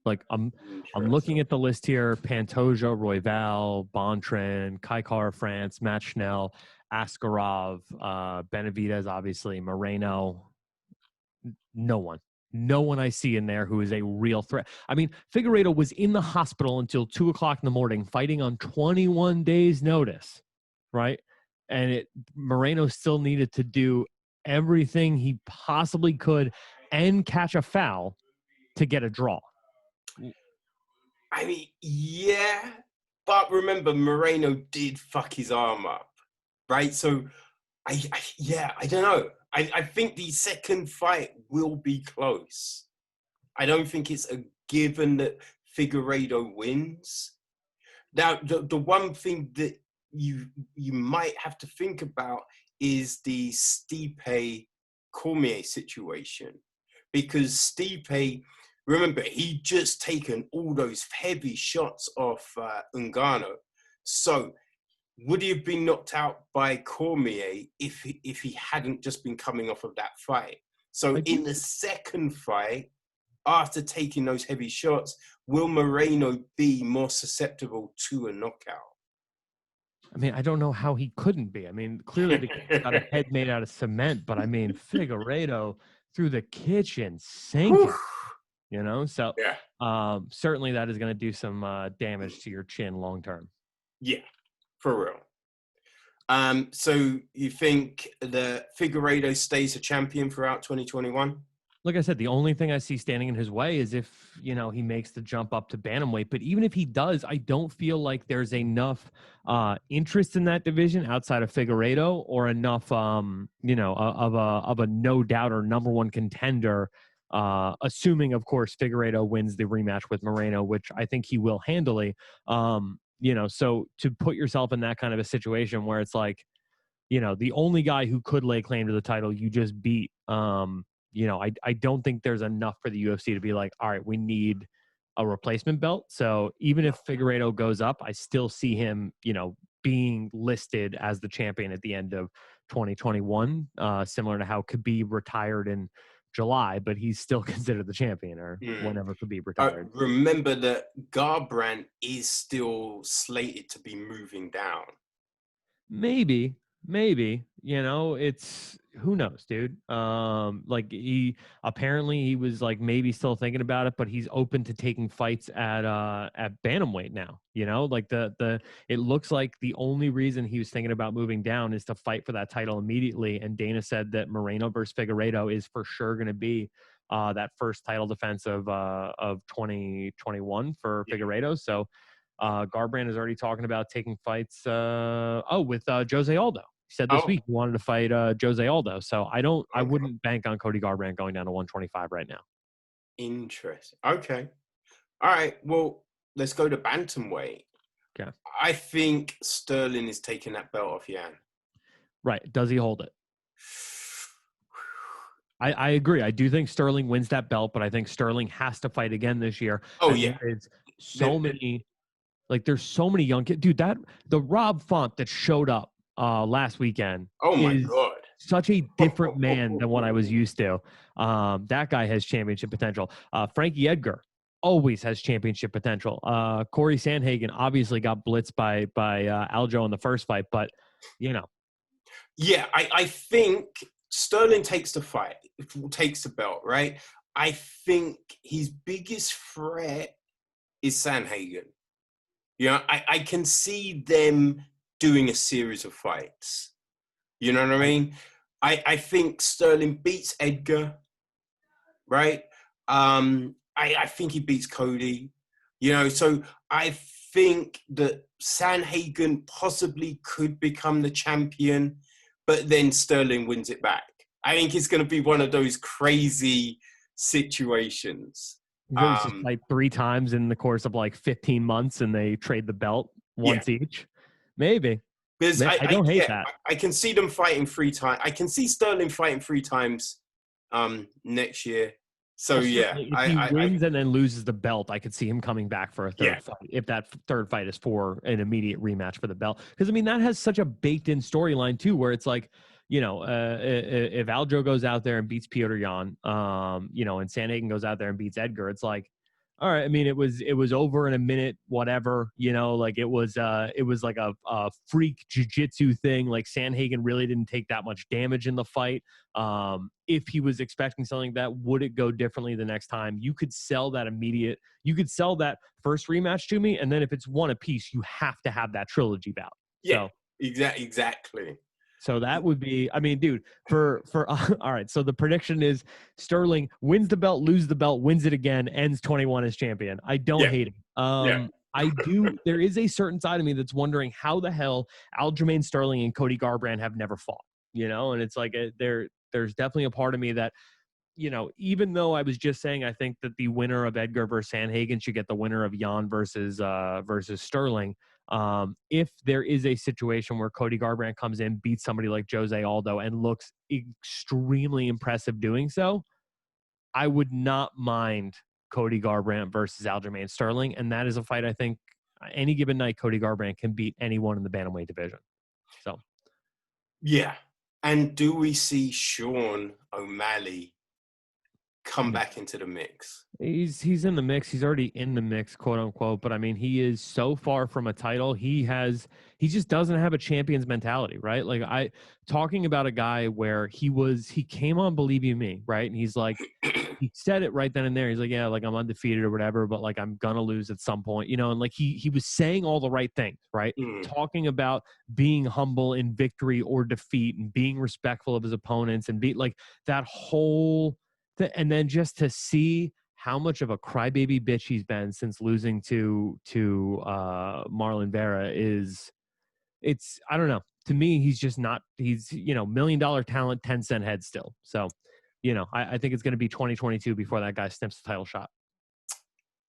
Like I'm looking at the list here: Pantoja, Royval, Bontren, Kai Kara France, Matt Schnell, Askarov, Benavidez, obviously Moreno. No one I see in there who is a real threat. I mean, Figueiredo was in the hospital until 2:00 in the morning, fighting on 21 days' notice, right? And Moreno still needed to do everything he possibly could and catch a foul to get a draw. I mean, yeah, but remember, Moreno did fuck his arm up, right? So, I don't know. I think the second fight will be close. I don't think it's a given that Figueiredo wins. Now, the one thing that you might have to think about is the Stipe Cormier situation, because Stipe, remember, he just taken all those heavy shots off Ngannou. So would he have been knocked out by Cormier if he hadn't just been coming off of that fight? So in the second fight, after taking those heavy shots, will Moreno be more susceptible to a knockout? I mean, I don't know how he couldn't be. I mean, clearly the kid's got a head made out of cement, but I mean, Figueiredo through the kitchen sinking, you know? So yeah. Certainly that is going to do some damage to your chin long term. Yeah, for real. So you think that Figueiredo stays a champion throughout 2021? Like I said, the only thing I see standing in his way is if, he makes the jump up to bantamweight. But even if he does, I don't feel like there's enough interest in that division outside of Figueiredo or enough, of a no doubt or number one contender. Assuming, of course, Figueiredo wins the rematch with Moreno, which I think he will handily. So to put yourself in that kind of a situation where it's like, the only guy who could lay claim to the title you just beat. I don't think there's enough for the UFC to be like, all right, we need a replacement belt. So even if Figueiredo goes up, I still see him, being listed as the champion at the end of 2021, similar to how Khabib retired in July, but he's still considered the champion or whenever Khabib retired. Remember that Garbrandt is still slated to be moving down. Maybe, it's who knows, dude. Like he was like maybe still thinking about it, but he's open to taking fights at bantamweight now. Like it looks like the only reason he was thinking about moving down is to fight for that title immediately. And Dana said that Moreno versus Figueiredo is for sure going to be that first title defense of 2021 for Figueiredo. So Garbrandt is already talking about taking fights with Jose Aldo. He said this week he wanted to fight Jose Aldo. So I wouldn't bank on Cody Garbrandt going down to 125 right now. Interesting. Okay. All right. Well, let's go to bantamweight. Okay. I think Sterling is taking that belt off Jan. Right. Does he hold it? I agree. I do think Sterling wins that belt, but I think Sterling has to fight again this year. Yeah. There's so many young kids. Dude, the Rob Font that showed up last weekend my God. Such a different man than what I was used to. That guy has championship potential. Frankie Edgar always has championship potential. Corey Sandhagen obviously got blitzed by Aljo in the first fight, but you know, Yeah, I think Sterling takes the fight, takes the belt, right? I think his biggest threat is Sanhagen. You know, I can see them doing a series of fights. You know what I mean? I think Sterling beats Edgar, right? I think he beats Cody. You know, so I think that Sanhagen possibly could become the champion, but then Sterling wins it back. I think it's going to be one of those crazy situations. they just fight 3 times in the course of like 15 months, and they trade the belt Yeah, once each. Maybe. because I don't hate that. I can see them fighting 3 times. I can see Sterling fighting 3 times next year. So Well, yeah, certainly, if he wins and then loses the belt, I could see him coming back for a Yeah. third fight. If that third fight is for an immediate rematch for the belt, because I mean that has such a baked-in storyline too, where it's like, you know, if Aljo goes out there and beats Petr Yan, you know, and Sandhagen goes out there and beats Edgar, it's like, all right. I mean, it was over in a minute, whatever, you know, like it was like a freak jiu-jitsu thing. Like Sandhagen really didn't take that much damage in the fight. If he was expecting something like that, would it go differently the next time? You could sell that you could sell that first rematch to me, and then if it's one apiece, you have to have that trilogy bout. Yeah, So exactly. so that would be, I mean, dude, for all right. So the prediction is Sterling wins the belt, loses the belt, wins it again, ends 21 as champion. I don't hate it. Yeah. I do. There is a certain side of me that's wondering how the hell Aljamain Sterling and Cody Garbrandt have never fought. You know, and it's like there's definitely a part of me that, you know, even though I was just saying I think that the winner of Edgar versus Sandhagen should get the winner of Jan versus Sterling. If there is a situation where Cody Garbrandt comes in, beats somebody like Jose Aldo, and looks extremely impressive doing so, I would not mind Cody Garbrandt versus Aljamain Sterling, and that is a fight I think any given night Cody Garbrandt can beat anyone in the bantamweight division. So Yeah. And do we see Sean O'Malley come back into the mix? He's in the mix. He's already in the mix, quote unquote. But I mean, he is so far from a title. He just doesn't have a champion's mentality, right? Like talking about a guy where he came on Believe You Me, right? And he's like, he said it right then and there. He's like, yeah, like I'm undefeated or whatever, but like I'm gonna lose at some point, you know. And like he was saying all the right things, right? Talking about being humble in victory or defeat and being respectful of his opponents and be like that whole and then just to see how much of a crybaby bitch he's been since losing to Marlon Vera it's I don't know. To me, he's just not. He's, you know, $1 million talent, 10-cent head still. So, you know, I think it's going to be 2022 before that guy snips the title shot.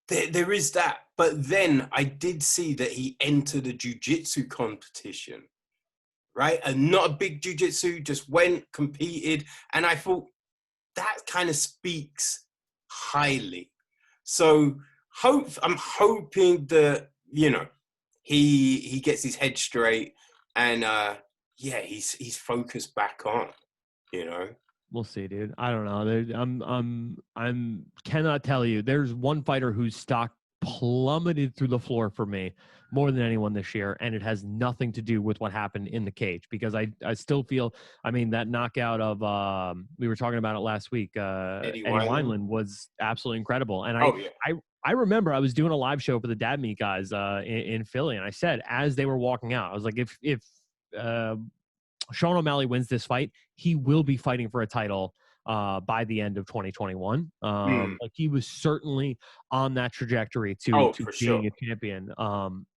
There is that, but then I did see that he entered a jiu-jitsu competition, right? And not a big jiu-jitsu, just went, competed, and I thought that kind of speaks highly. So I'm hoping that, you know, he gets his head straight and yeah, he's focused back on, you know. We'll see, dude. I don't know. I'm cannot tell you. There's one fighter whose stock plummeted through the floor for me more than anyone this year, and it has nothing to do with what happened in the cage, because I still feel, I mean, that knockout of we were talking about it last week, Eddie Wineland was absolutely incredible. And I remember I was doing a live show for the Dad Meat guys in Philly, and I said, as they were walking out, I was like, if Sean O'Malley wins this fight, he will be fighting for a title by the end of 2021. Like he was certainly on that trajectory to being a champion.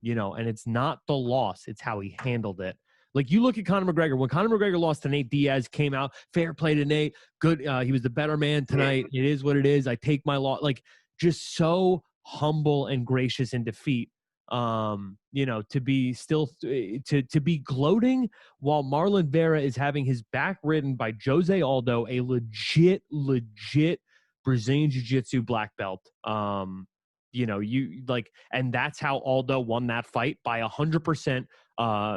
You know, and it's not the loss, it's how he handled it. Like you look at Conor McGregor, when Conor McGregor lost to Nate Diaz, came out, fair play to Nate, good. He was the better man tonight. It is what it is. I take my loss. Like just so humble and gracious in defeat. You know, to be still to be gloating while Marlon Vera is having his back ridden by Jose Aldo, a legit Brazilian Jiu-Jitsu black belt. You know, you like, and that's how Aldo won that fight by 100%,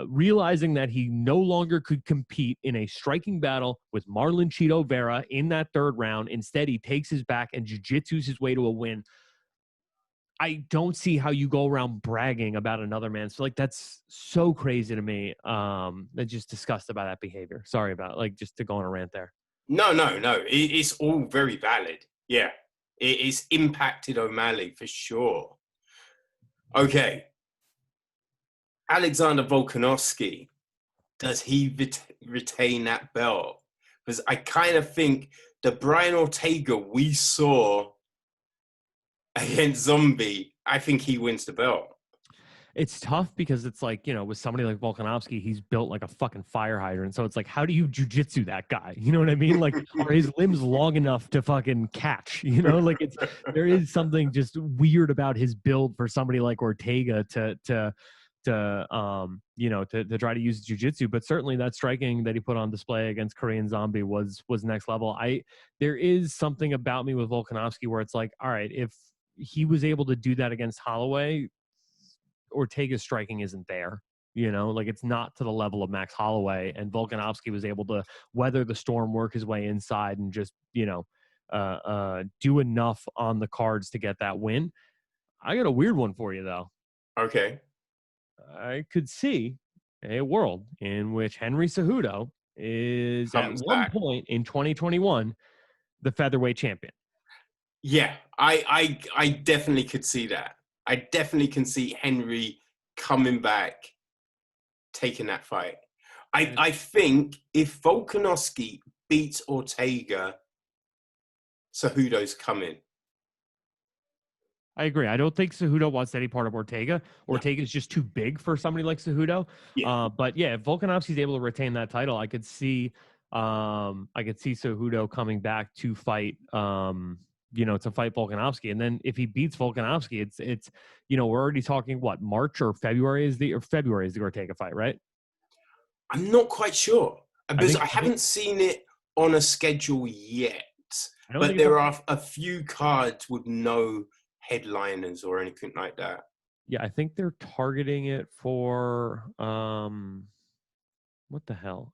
realizing that he no longer could compete in a striking battle with Marlon Cheeto Vera in that third round. Instead, he takes his back and jiu-jitsus his way to a win. I don't see how you go around bragging about another man. So like that's so crazy to me. That just disgusted by that behavior. Sorry about like just to go on a rant there. No, no, no. It's all very valid. Yeah, it's impacted O'Malley for sure. Okay, Alexander Volkanovski, does he retain that belt? Because I kind of think the Brian Ortega we saw against Zombie, I think he wins the belt. It's tough because it's like, you know, with somebody like Volkanovski, he's built like a fucking fire hydrant. So it's like, how do you jujitsu that guy? You know what I mean? Like, are his limbs long enough to fucking catch? You know, like there is something just weird about his build for somebody like Ortega to try to use jujitsu. But certainly that striking that he put on display against Korean Zombie was next level. There is something about me with Volkanovski where it's like, all right, if he was able to do that against Holloway, Ortega's striking isn't there. You know, like it's not to the level of Max Holloway, and Volkanovski was able to weather the storm, work his way inside, and just do enough on the cards to get that win. I got a weird one for you though. Okay. I could see a world in which Henry Cejudo is at Comes one back. point in 2021 the featherweight champion. Yeah, I definitely could see that. I definitely can see Henry coming back, taking that fight. I think if Volkanovski beats Ortega, Cejudo's coming. I agree. I don't think Cejudo wants any part of Ortega. No. Ortega's just too big for somebody like Cejudo. Yeah. But yeah, if Volkanovski's able to retain that title, I could see Cejudo coming back to fight to fight Volkanovski. And then if he beats Volkanovski, it's we're already talking what, March or February is the Ortega fight, right? I'm not quite sure because I I think haven't seen it on a schedule yet. I don't But think it's there on. are a few cards with no headliners or anything like that. Yeah, I think they're targeting it for what the hell?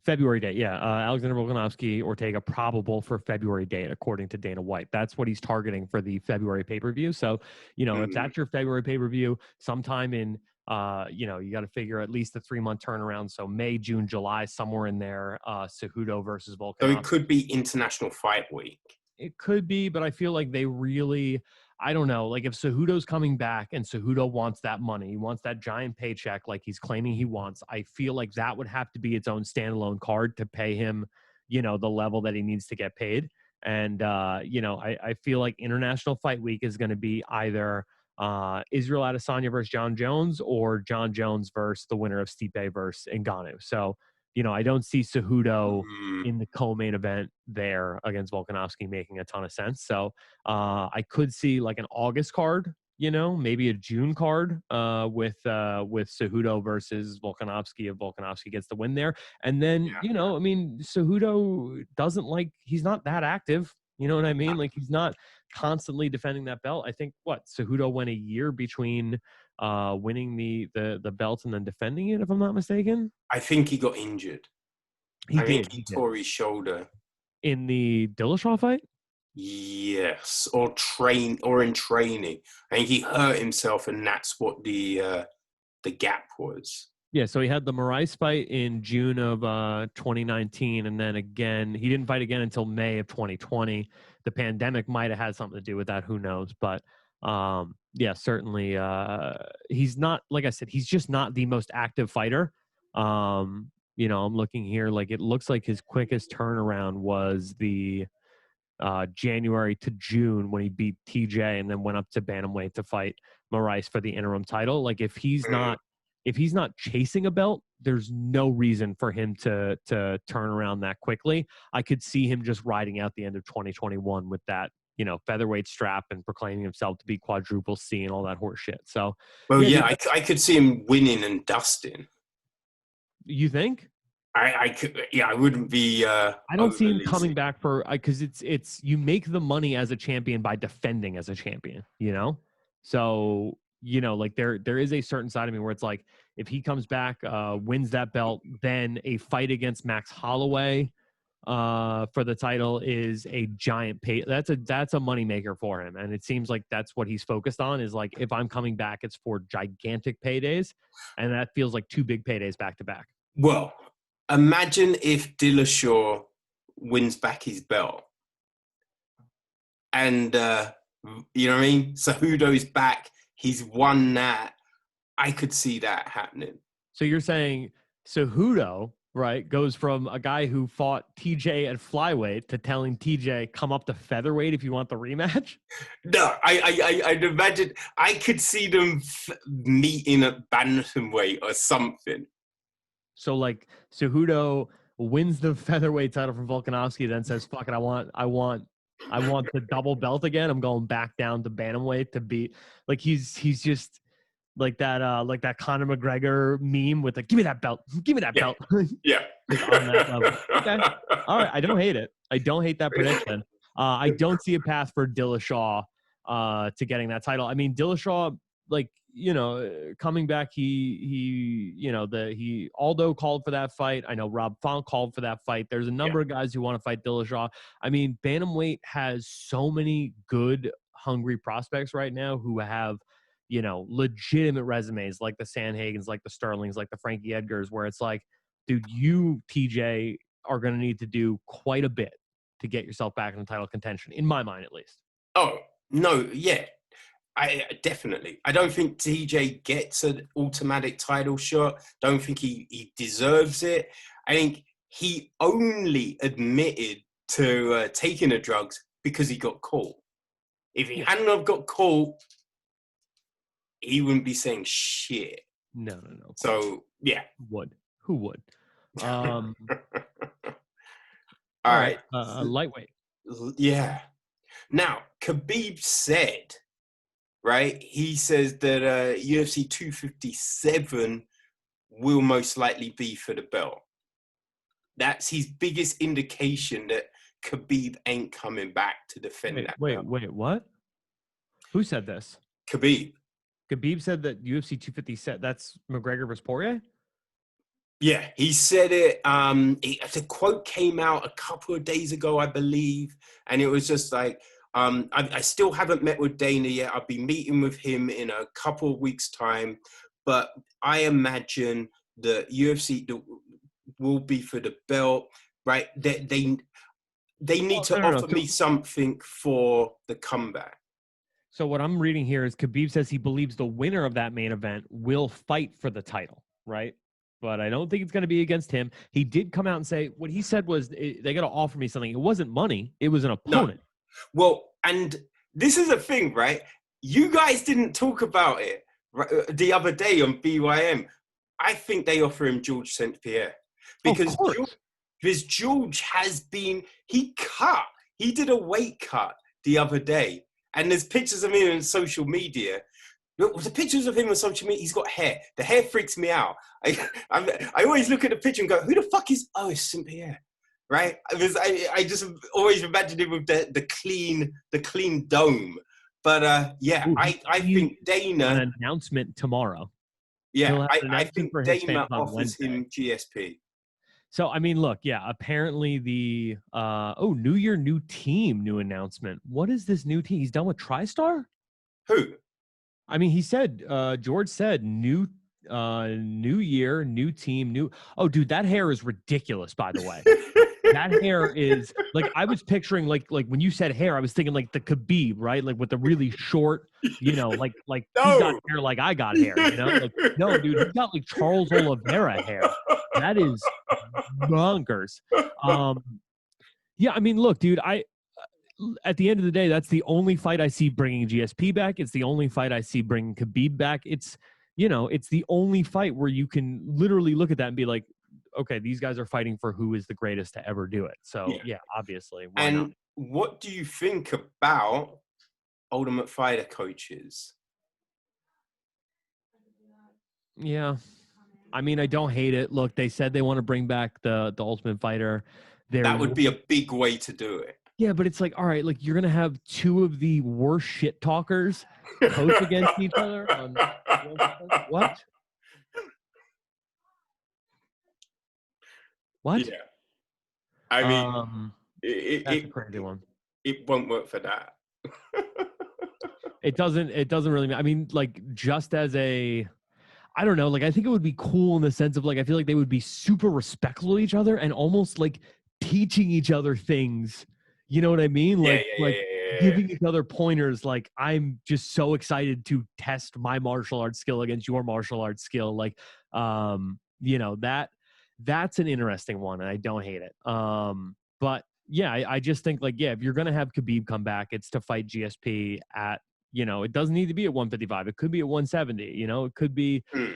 February date. Yeah. Alexander Volkanovski, Ortega, probable for February date, according to Dana White. That's what he's targeting for the February pay per view. So, if that's your February pay per view, sometime in, you got to figure at least a 3-month turnaround. So May, June, July, somewhere in there, Cejudo versus So it Volkanovski. could be International Fight Week. It could be, but I feel like they really, I don't know, like if Cejudo's coming back and Cejudo wants that money, he wants that giant paycheck like he's claiming he wants, I feel like that would have to be its own standalone card to pay him, the level that he needs to get paid. And, I feel like International Fight Week is going to be either Israel Adesanya versus John Jones or John Jones versus the winner of Stipe versus Ngannou. So, I don't see Cejudo in the co-main event there against Volkanovski making a ton of sense. So I could see like an August card, maybe a June card with Cejudo versus Volkanovski if Volkanovski gets the win there. And then, Yeah. Cejudo he's not that active. You know what I mean? Like he's not constantly defending that belt. I think Cejudo went a year between winning the belt and then defending it, if I'm not mistaken. I think he got injured. He I think did. he tore his shoulder. In the Dillashaw fight? Yes, or in training. I think he hurt himself, and that's what the gap was. Yeah, so he had the Moraes fight in June of 2019, and then again, he didn't fight again until May of 2020. The pandemic might have had something to do with that. Who knows? But yeah, certainly, he's not, like I said, he's just not the most active fighter. I'm looking here, like it looks like his quickest turnaround was the January to June when he beat TJ and then went up to bantamweight to fight Moraes for the interim title. Like if he's not chasing a belt, there's no reason for him to turn around that quickly. I could see him just riding out the end of 2021 with that, featherweight strap and proclaiming himself to be quadruple C and all that horse shit. So, Well, yeah, yeah, I could see him winning and dusting. you think? I could, yeah, I wouldn't be. I don't see him coming back because it's you make the money as a champion by defending as a champion, So, like there is a certain side of me where it's like if he comes back, wins that belt, then a fight against Max Holloway, for the title is a giant pay. That's a moneymaker for him, and it seems like that's what he's focused on. Is like, if I'm coming back, it's for gigantic paydays, and that feels like 2 big paydays back to back. Well, imagine if Dillashaw wins back his belt, and you know what I mean. Cejudo's back. He's won that. I could see that happening. So you're saying Cejudo, right, goes from a guy who fought TJ at flyweight to telling TJ, come up to featherweight if you want the rematch? No, I'd imagine I could see them meeting at bantamweight or something. So like Cejudo wins the featherweight title from Volkanovski, then says, fuck it, I want the double belt again. I'm going back down to bantamweight to beat. Like he's just like that Conor McGregor meme with the give me that belt. Yeah. On that level. Okay. All right. I don't hate it. I don't hate that prediction. I don't see a path for Dillashaw to getting that title. I mean, Dillashaw, like, you know, coming back, he Aldo called for that fight. I know Rob Font called for that fight. There's a number of guys who want to fight Dillashaw. I mean, bantamweight has so many good, hungry prospects right now who have, you know, legitimate resumes, like the Sanhagens, like the Sterlings, like the Frankie Edgars, where it's like, dude, you, TJ, are going to need to do quite a bit to get yourself back in the title contention, in my mind, at least. Oh, no, yeah. I definitely. I don't think TJ gets an automatic title shot. Don't think he deserves it. I think he only admitted to taking the drugs because he got caught. If he hadn't have got caught, he wouldn't be saying shit. No. So, yeah. Who would? All right. Lightweight. Yeah. Now, Khabib said, right? He says that UFC 257 will most likely be for the belt. That's his biggest indication that Khabib ain't coming back to defend that belt. Wait, what? Who said this? Khabib. Khabib said that UFC 257, that's McGregor versus Poirier? Yeah, he said it. The quote came out a couple of days ago, I believe, and it was just like, I still haven't met with Dana yet. I'll be meeting with him in a couple of weeks' time, but I imagine the UFC will be for the belt, right? They need to offer me something for the comeback. So what I'm reading here is Khabib says he believes the winner of that main event will fight for the title, right? But I don't think it's going to be against him. He did come out and say, what he said was, they got to offer me something. It wasn't money. It was an opponent. No. Well, and this is a thing, right? You guys didn't talk about it the other day on BYM. I think they offer him George St. Pierre. Because George has been, he did a weight cut the other day. And there's pictures of him on social media. The pictures of him on social media, he's got hair. The hair freaks me out. I always look at the picture and go, who the fuck is, it's St. Pierre, right? I just always imagined him with the clean dome. But I think Dana... An announcement tomorrow. Yeah, I think Dana offers him GSP. So, I mean, look, apparently the, New Year, new team, new announcement. What is this new team? He's done with TriStar? Who? I mean, he said, George said, new year, new team, new. Oh, dude, that hair is ridiculous, by the way. That hair is, like, I was picturing, like when you said hair, I was thinking, like, the Khabib, right? Like, with the really short, you know, like no. He got hair like I got hair, you know? Like, no, dude, he got, like, Charles Oliveira hair. That is bonkers. Yeah, I mean, look, dude, at the end of the day, that's the only fight I see bringing GSP back. It's the only fight I see bringing Khabib back. It's, you know, it's the only fight where you can literally look at that and be like, okay, these guys are fighting for who is the greatest to ever do it. So, yeah obviously. Why not? What do you think about Ultimate Fighter coaches? Yeah. I mean, I don't hate it. Look, they said they want to bring back the Ultimate Fighter. That would be a big way to do it. Yeah, but it's like, all right, like you're going to have two of the worst shit talkers coach against each other. What? Yeah. I mean, Um, it that's a it, crazy it, one. it won't work for that. It doesn't really, I mean, like, just as a, I don't know, like, I think it would be cool in the sense of, like, I feel like they would be super respectful of each other and almost like teaching each other things. You know what I mean? Yeah, Like yeah. giving each other pointers. Like, I'm just so excited to test my martial arts skill against your martial arts skill. Like, that's an interesting one, and I don't hate it. But yeah, I just think, like, yeah, if you're gonna have Khabib come back, it's to fight GSP at, it doesn't need to be at 155. It could be at 170. It could be, Hmm.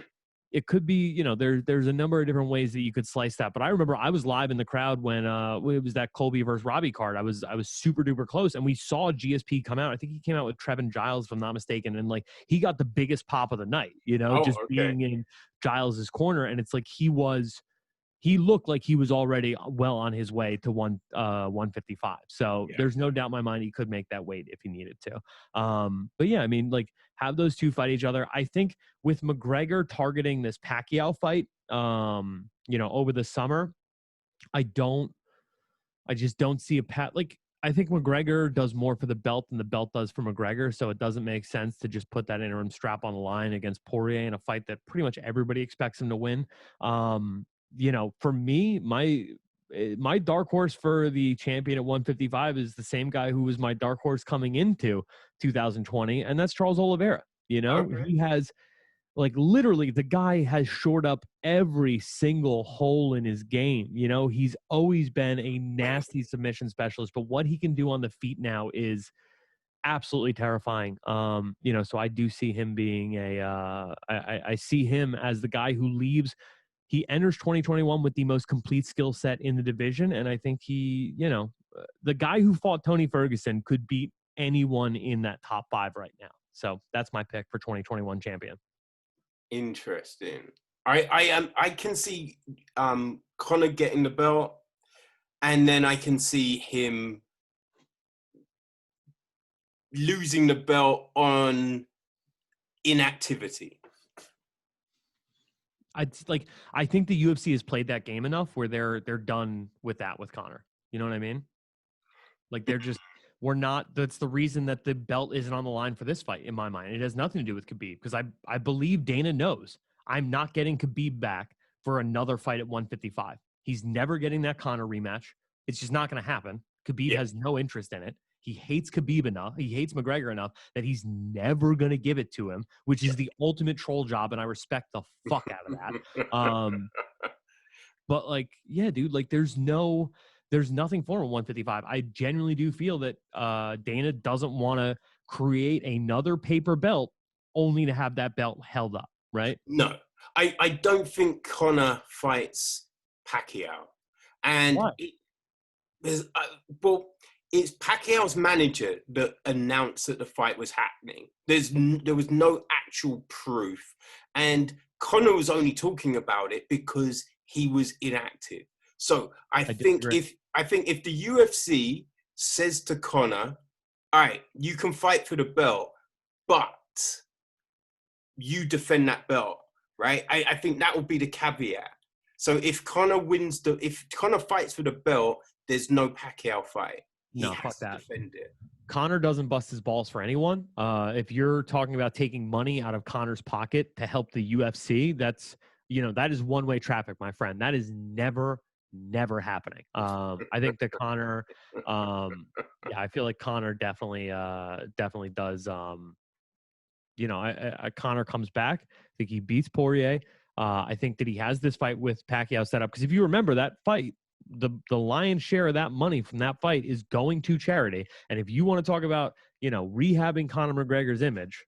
there's a number of different ways that you could slice that. But I remember I was live in the crowd when it was that Colby versus Robbie card. I was super duper close, and we saw GSP come out. I think he came out with Trevin Giles, if I'm not mistaken, and like he got the biggest pop of the night. Oh, Just okay. being in Giles's corner, and it's like he looked like he was already well on his way to 155. So Yeah. there's no doubt in my mind he could make that weight if he needed to. But yeah, I mean, like, have those two fight each other. I think with McGregor targeting this Pacquiao fight, over the summer, I don't I just don't see a pat. Like, I think McGregor does more for the belt than the belt does for McGregor, so it doesn't make sense to just put that interim strap on the line against Poirier in a fight that pretty much everybody expects him to win. For me, my dark horse for the champion at 155 is the same guy who was my dark horse coming into 2020, and that's Charles Oliveira. Okay. He has, like, literally, the guy has shored up every single hole in his game. He's always been a nasty submission specialist, but what he can do on the feet now is absolutely terrifying. So I do see him being I see him as the guy who leaves. He enters 2021 with the most complete skill set in the division, and I think the guy who fought Tony Ferguson could beat anyone in that top 5 right now. So that's my pick for 2021 champion. Interesting. I can see Connor getting the belt, and then I can see him losing the belt on inactivity. I think the UFC has played that game enough where they're done with that with Connor. You know what I mean? Like, we're not. That's the reason that the belt isn't on the line for this fight in my mind. It has nothing to do with Khabib, because I believe Dana knows I'm not getting Khabib back for another fight at 155. He's never getting that Connor rematch. It's just not going to happen. Khabib Yeah. has no interest in it. He hates Khabib enough. He hates McGregor enough that he's never going to give it to him, which is the ultimate troll job, and I respect the fuck out of that. But, like, yeah, dude, like, there's nothing for him at 155. I genuinely do feel that Dana doesn't want to create another paper belt only to have that belt held up, right? No, I don't think Connor fights Pacquiao, and Why? there's well, it's Pacquiao's manager that announced that the fight was happening. There was no actual proof, and Connor was only talking about it because he was inactive. So I disagree. I think if the UFC says to Connor, "All right, you can fight for the belt, but you defend that belt," right? I think that would be the caveat. So if Connor fights for the belt, there's no Pacquiao fight. He No, fuck has to that. defend it. Connor doesn't bust his balls for anyone. If you're talking about taking money out of Connor's pocket to help the UFC, that is one-way traffic, my friend. That is never happening. I think that Connor, yeah, I feel like Connor definitely does. Connor comes back. I think he beats Poirier. I think that he has this fight with Pacquiao set up, because if you remember that fight, the lion's share of that money from that fight is going to charity. And if you want to talk about, rehabbing Conor McGregor's image,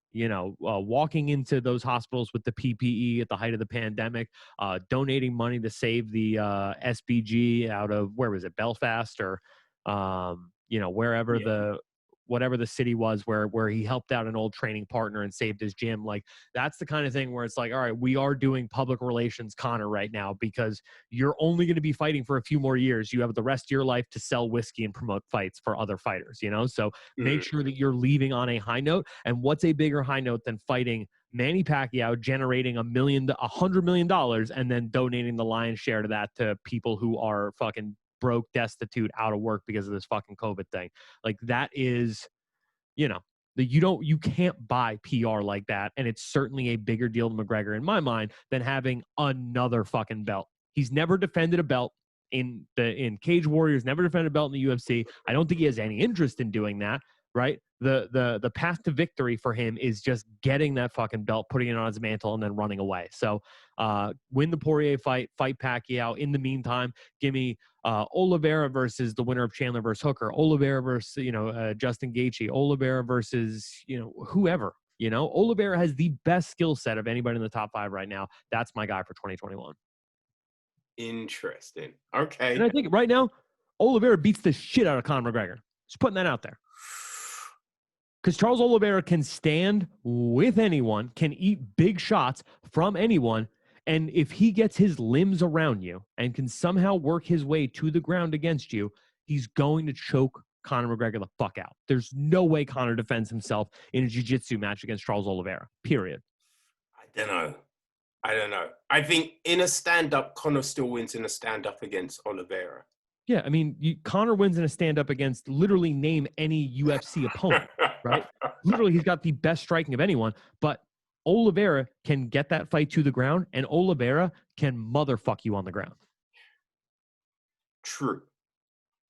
walking into those hospitals with the PPE at the height of the pandemic, donating money to save the SBG out of, where was it, Belfast, or wherever Yeah. whatever the city was where he helped out an old training partner and saved his gym. Like, that's the kind of thing where it's like, all right, we are doing public relations, Connor, right now, because you're only going to be fighting for a few more years. You have the rest of your life to sell whiskey and promote fights for other fighters, So make sure that you're leaving on a high note. And what's a bigger high note than fighting Manny Pacquiao, generating $100 million, and then donating the lion's share to that to people who are fucking broke, destitute, out of work because of this fucking COVID thing. Like that is, you can't buy PR like that. And it's certainly a bigger deal to McGregor in my mind than having another fucking belt. He's never defended a belt in Cage Warriors, never defended a belt in the UFC. I don't think he has any interest in doing that. Right? The path to victory for him is just getting that fucking belt, putting it on his mantle, and then running away. So win the Poirier fight Pacquiao. In the meantime, give me Oliveira versus the winner of Chandler versus Hooker, Oliveira versus Justin Gaethje, Oliveira versus whoever. Oliveira has the best skill set of anybody in the top 5 right now. That's my guy for 2021. Interesting. Okay. And I think right now, Oliveira beats the shit out of Conor McGregor. Just putting that out there. Because Charles Oliveira can stand with anyone, can eat big shots from anyone, and if he gets his limbs around you and can somehow work his way to the ground against you, he's going to choke Conor McGregor the fuck out. There's no way Conor defends himself in a jiu-jitsu match against Charles Oliveira, period. I don't know. I think in a stand-up, Conor still wins in a stand-up against Oliveira. Yeah, I mean, Conor wins in a stand-up against literally name any UFC opponent, right? Literally, he's got the best striking of anyone, but Oliveira can get that fight to the ground, and Oliveira can motherfuck you on the ground. True.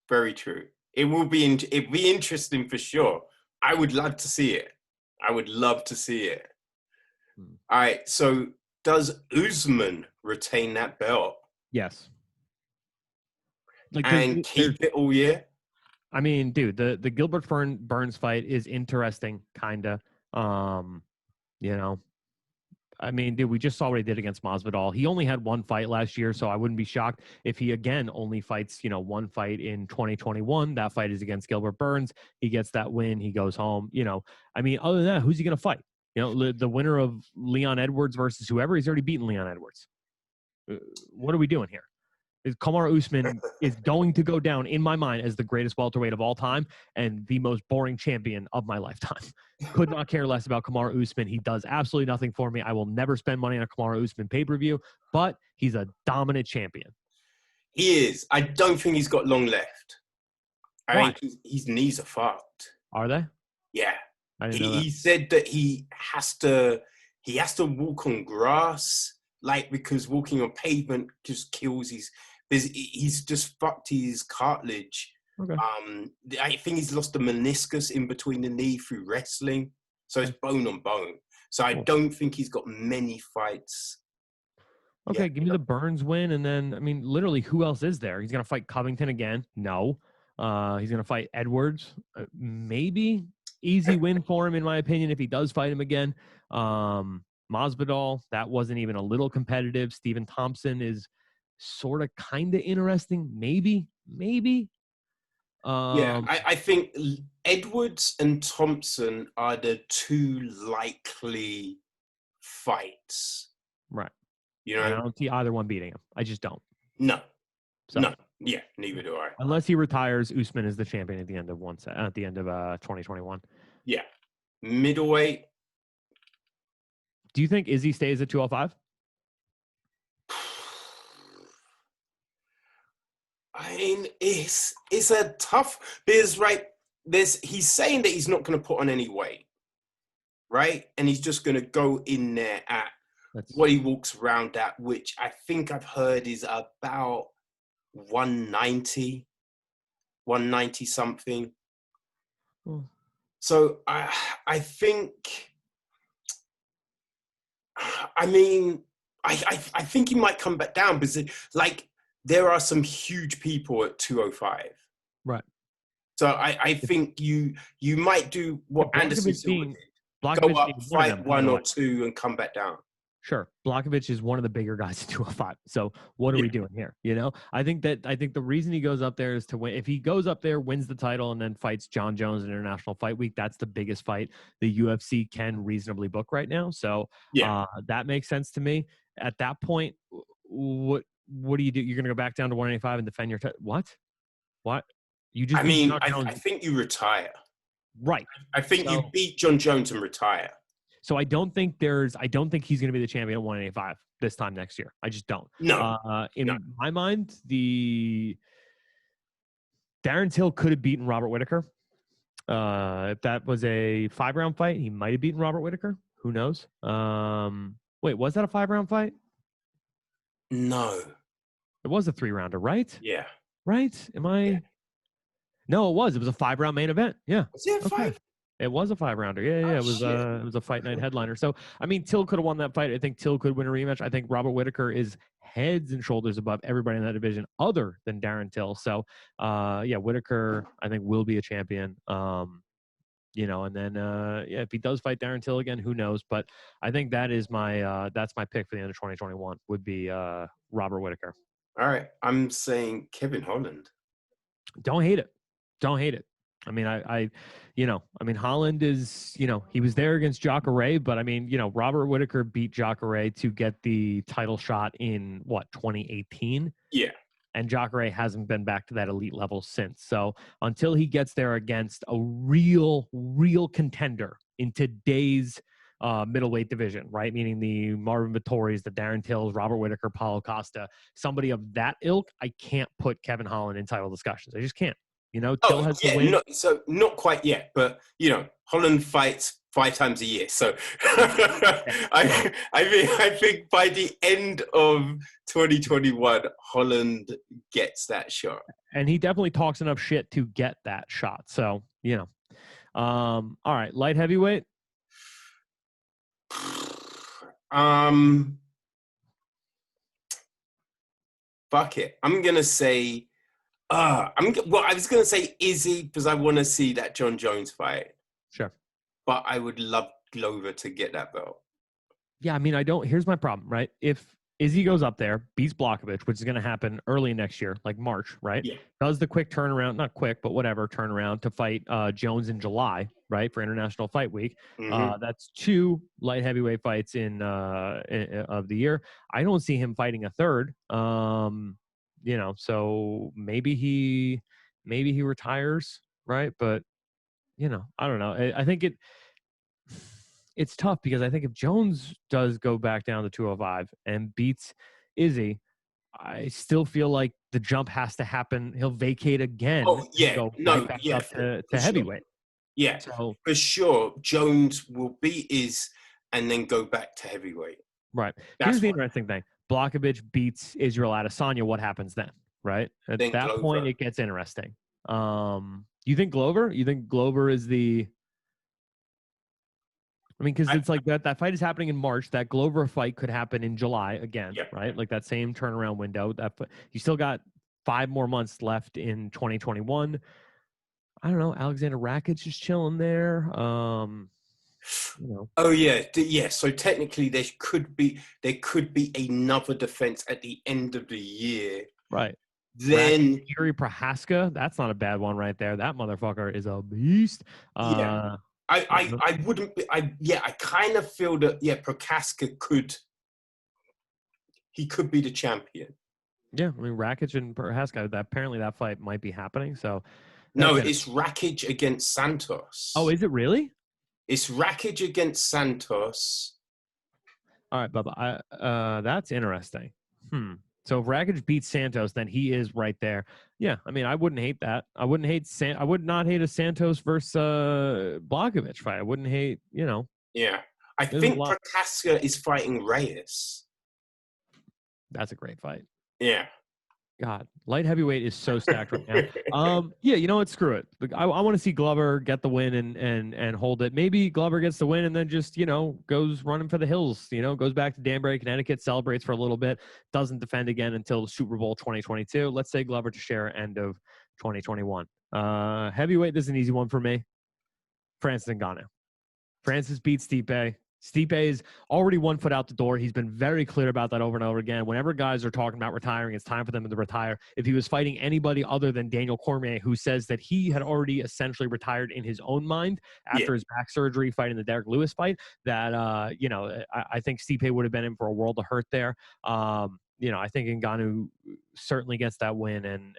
Very true. It'd be interesting for sure. I would love to see it. All right, so does Usman retain that belt? Yes. And keep it all year? I mean, dude, the Gilbert Burns fight is interesting, kind of. I mean, dude, we just saw what he did against Masvidal. He only had one fight last year, so I wouldn't be shocked if he, again, only fights, one fight in 2021. That fight is against Gilbert Burns. He gets that win. He goes home. I mean, other than that, who's he going to fight? The winner of Leon Edwards versus whoever, he's already beaten Leon Edwards. What are we doing here? Kamaru Usman is going to go down in my mind as the greatest welterweight of all time and the most boring champion of my lifetime. Could not care less about Kamaru Usman. He does absolutely nothing for me. I will never spend money on a Kamaru Usman pay-per-view, but he's a dominant champion. He is. I don't think he's got long left. Why? I think his knees are fucked. Are they? Yeah. I didn't know that. He said that he has to walk on grass, because walking on pavement just kills he's just fucked his cartilage. Okay. I think he's lost the meniscus in between the knee through wrestling. So it's bone on bone. So I don't think he's got many fights. Okay, give me the Burns win. And then, I mean, literally, who else is there? He's going to fight Covington again? No. He's going to fight Edwards? Maybe. Easy win for him, in my opinion, if he does fight him again. Masvidal, that wasn't even a little competitive. Stephen Thompson is sort of kind of interesting. Maybe. I think Edwards and Thompson are the two likely fights. Right. I don't see either one beating him. I just don't. No. So, no. Yeah, neither do I. Unless he retires, Usman is the champion at the end of 2021. Yeah. Middleweight. Do you think Izzy stays at 205? I mean, it's a tough because he's saying that he's not going to put on any weight, right? And he's just going to go in there at what he walks around at, which I think I've heard is about 190 something. So I think, I mean, I think he might come back down because there are some huge people at 205. Right. So I think you might do what Anderson Silva did. Go up, fight one or two, and come back down. Sure. Blachowicz is one of the bigger guys at 205. So what are we doing here? I think the reason he goes up there is to win. If he goes up there, wins the title, and then fights John Jones in International Fight Week, that's the biggest fight the UFC can reasonably book right now. So that makes sense to me. At that point, what do you do? You're going to go back down to 185 and defend your What? You just I think you retire. Right. I think you beat John Jones and retire. So I don't think he's going to be the champion at 185 this time next year. I just don't. No. In my mind, the Darren Till could have beaten Robert Whittaker. If that was a 5-round fight, he might have beaten Robert Whittaker. Who knows? Wait, was that a 5-round fight? No. It was a 3-rounder, right? Yeah. Right? Am I? Yeah. No, it was. It was a 5-round main event. Yeah. Was it Okay. 5? It was a 5-rounder. Yeah, Oh, yeah. shit. It was a fight night headliner. So I mean, Till could have won that fight. I think Till could win a rematch. I think Robert Whittaker is heads and shoulders above everybody in that division, other than Darren Till. So, yeah, Whittaker I think will be a champion. And then yeah, if he does fight Darren Till again, who knows? But I think that is that's my pick for the end of 2021 would be Robert Whittaker. All right. I'm saying Kevin Holland. Don't hate it. Don't hate it. I mean, Holland is, he was there against Jacare, but I mean, Robert Whittaker beat Jacare to get the title shot in 2018? Yeah. And Jacare hasn't been back to that elite level since. So until he gets there against a real contender in today's middleweight division, right? Meaning the Marvin Vittori's, the Darren Tills, Robert Whittaker, Paulo Costa, somebody of that ilk, I can't put Kevin Holland in title discussions. I just can't. Till has to win. Not quite yet, but Holland fights 5 times a year. So I think by the end of 2021, Holland gets that shot. And he definitely talks enough shit to get that shot. So, all right, light heavyweight. Fuck it. I'm gonna say I was gonna say Izzy because I want to see that John Jones fight. Sure. But I would love Glover to get that belt. Yeah, I mean, here's my problem, right? If Izzy goes up there, beats Blachowicz, which is going to happen early next year, like March, right? Yeah. Does the quick turnaround, not quick, but whatever, turnaround to fight Jones in July, right, for International Fight Week. Mm-hmm. That's 2 light heavyweight fights of the year. I don't see him fighting a third. So maybe he retires, right? But I don't know. I think it's tough because I think if Jones does go back down to 205 and beats Izzy, I still feel like the jump has to happen. He'll vacate again. Oh yeah, right back up to heavyweight. Sure. Yeah, so for sure, Jones will beat Izzy and then go back to heavyweight. Right. Here's the interesting thing: Blachowicz beats Israel Adesanya. What happens then? Right at that Glover. Point, it gets interesting. You think Glover? You think Glover is the? I mean, because it's like that fight is happening in March. That Glover fight could happen in July again, right? Like that same turnaround window. You still got 5 more months left in 2021. I don't know. Alexander Rakic is chilling there. Oh yeah. So technically, there could be another defense at the end of the year, right? Then Yuri Prohaska, that's not a bad one right there. That motherfucker is a beast. Yeah. I wouldn't be, I kind of feel that Prochaska could be the champion. Yeah, I mean Rakic and Prohaska, apparently that fight might be happening. So no, it's Rakic against Santos. Oh, is it really? It's Rakic against Santos. All right, Bubba. That's interesting. So if Rakic beats Santos, then he is right there. Yeah, I mean, I wouldn't hate that. I would not hate a Santos versus Blachowicz fight. I wouldn't hate, Yeah, I think Prochaska is fighting Reyes. That's a great fight. Yeah. God, light heavyweight is so stacked right now. Yeah, you know what? Screw it. I want to see Glover get the win and hold it. Maybe Glover gets the win and then just goes running for the hills. Goes back to Danbury, Connecticut, celebrates for a little bit, doesn't defend again until Super Bowl 2022. Let's say Glover to share end of 2021. Heavyweight, this is an easy one for me. Francis Ngannou. Francis beats Stipe. Stipe is already 1 foot out the door. He's been very clear about that over and over again. Whenever guys are talking about retiring, it's time for them to retire. If he was fighting anybody other than Daniel Cormier, who says that he had already essentially retired in his own mind after his back surgery, fighting the Derek Lewis fight, that, I think Stipe would have been in for a world of hurt there. I think Ngannou certainly gets that win and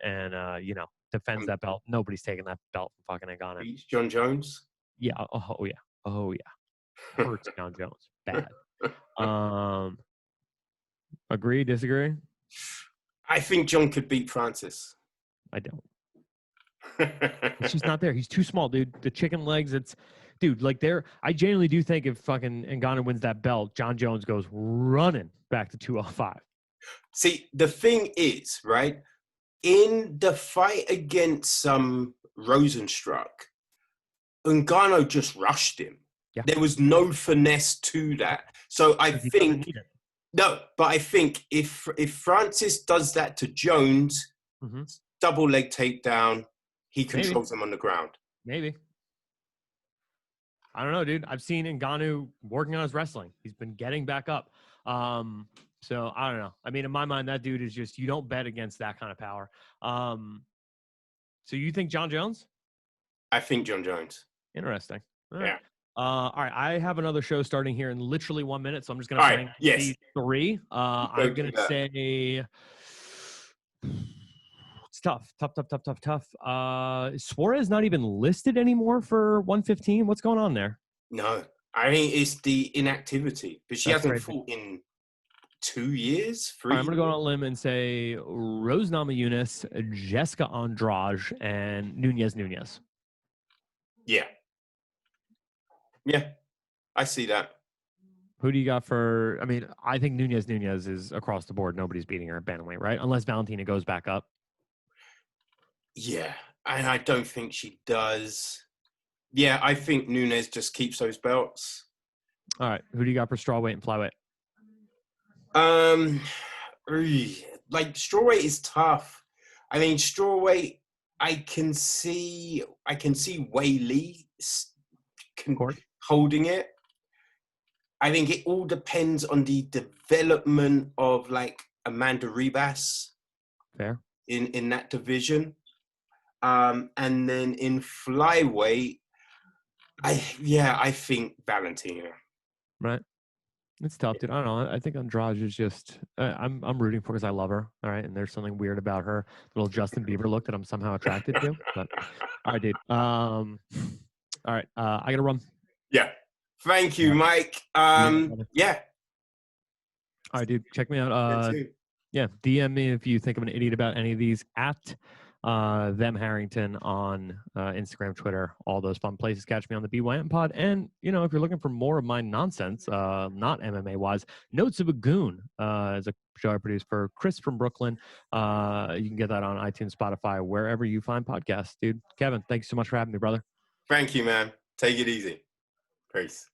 defends that belt. Nobody's taking that belt from fucking Ngannou. Beats John Jones? Yeah. Oh, yeah. Hurts John Jones. Bad. Agree, disagree? I think John could beat Francis. I don't. It's just not there. He's too small, dude. The chicken legs, dude, like I genuinely do think if fucking Ngannou wins that belt, John Jones goes running back to 205. See, the thing is, right, in the fight against Rosenstruck, Ngannou just rushed him. Yeah. There was no finesse to that. So I think no, but I think if Francis does that to Jones, double leg takedown, he controls him on the ground. Maybe. I don't know, dude. I've seen Ngannou working on his wrestling. He's been getting back up. So I don't know. I mean, in my mind, that dude is just, you don't bet against that kind of power. So you think John Jones? I think John Jones. Interesting. All right. Yeah. All right. I have another show starting here in literally 1 minute, so I'm just going to rank these three. I'm going to say it's tough. Suarez not even listed anymore for 115. What's going on there? No, I think it's the inactivity, but she hasn't fought in 2 years, 3 I'm going to go on a limb and say Rose Namajunas, Jessica Andrade, and Nunez. Yeah. Yeah, I see that. Who do you got for, I mean, I think Nunez is across the board. Nobody's beating her at bantamweight, right? Unless Valentina goes back up. Yeah, and I don't think she does. Yeah, I think Nunez just keeps those belts. All right. Who do you got for strawweight and flyweight? Like strawweight is tough. I mean, strawweight, I can see Wei Lee holding it. I think it all depends on the development of like Amanda Ribas. Fair. In that division. And then in flyweight, I think Valentina. Right. It's tough, dude. I don't know. I think Andrade is just I'm rooting for because I love her. All right. And there's something weird about her little Justin Bieber look that I'm somehow attracted to. But all right, dude. All right. I gotta run. Yeah. Thank you, Mike. Yeah. All right, dude. Check me out. Yeah, DM me if you think I'm an idiot about any of these at them Harrington on Instagram, Twitter, all those fun places. Catch me on the BYM pod. And, you know, if you're looking for more of my nonsense, not MMA wise, Notes of a Goon is a show I produce for Chris from Brooklyn. You can get that on iTunes, Spotify, wherever you find podcasts, dude. Kevin, thanks so much for having me, brother. Thank you, man. Take it easy. Peace.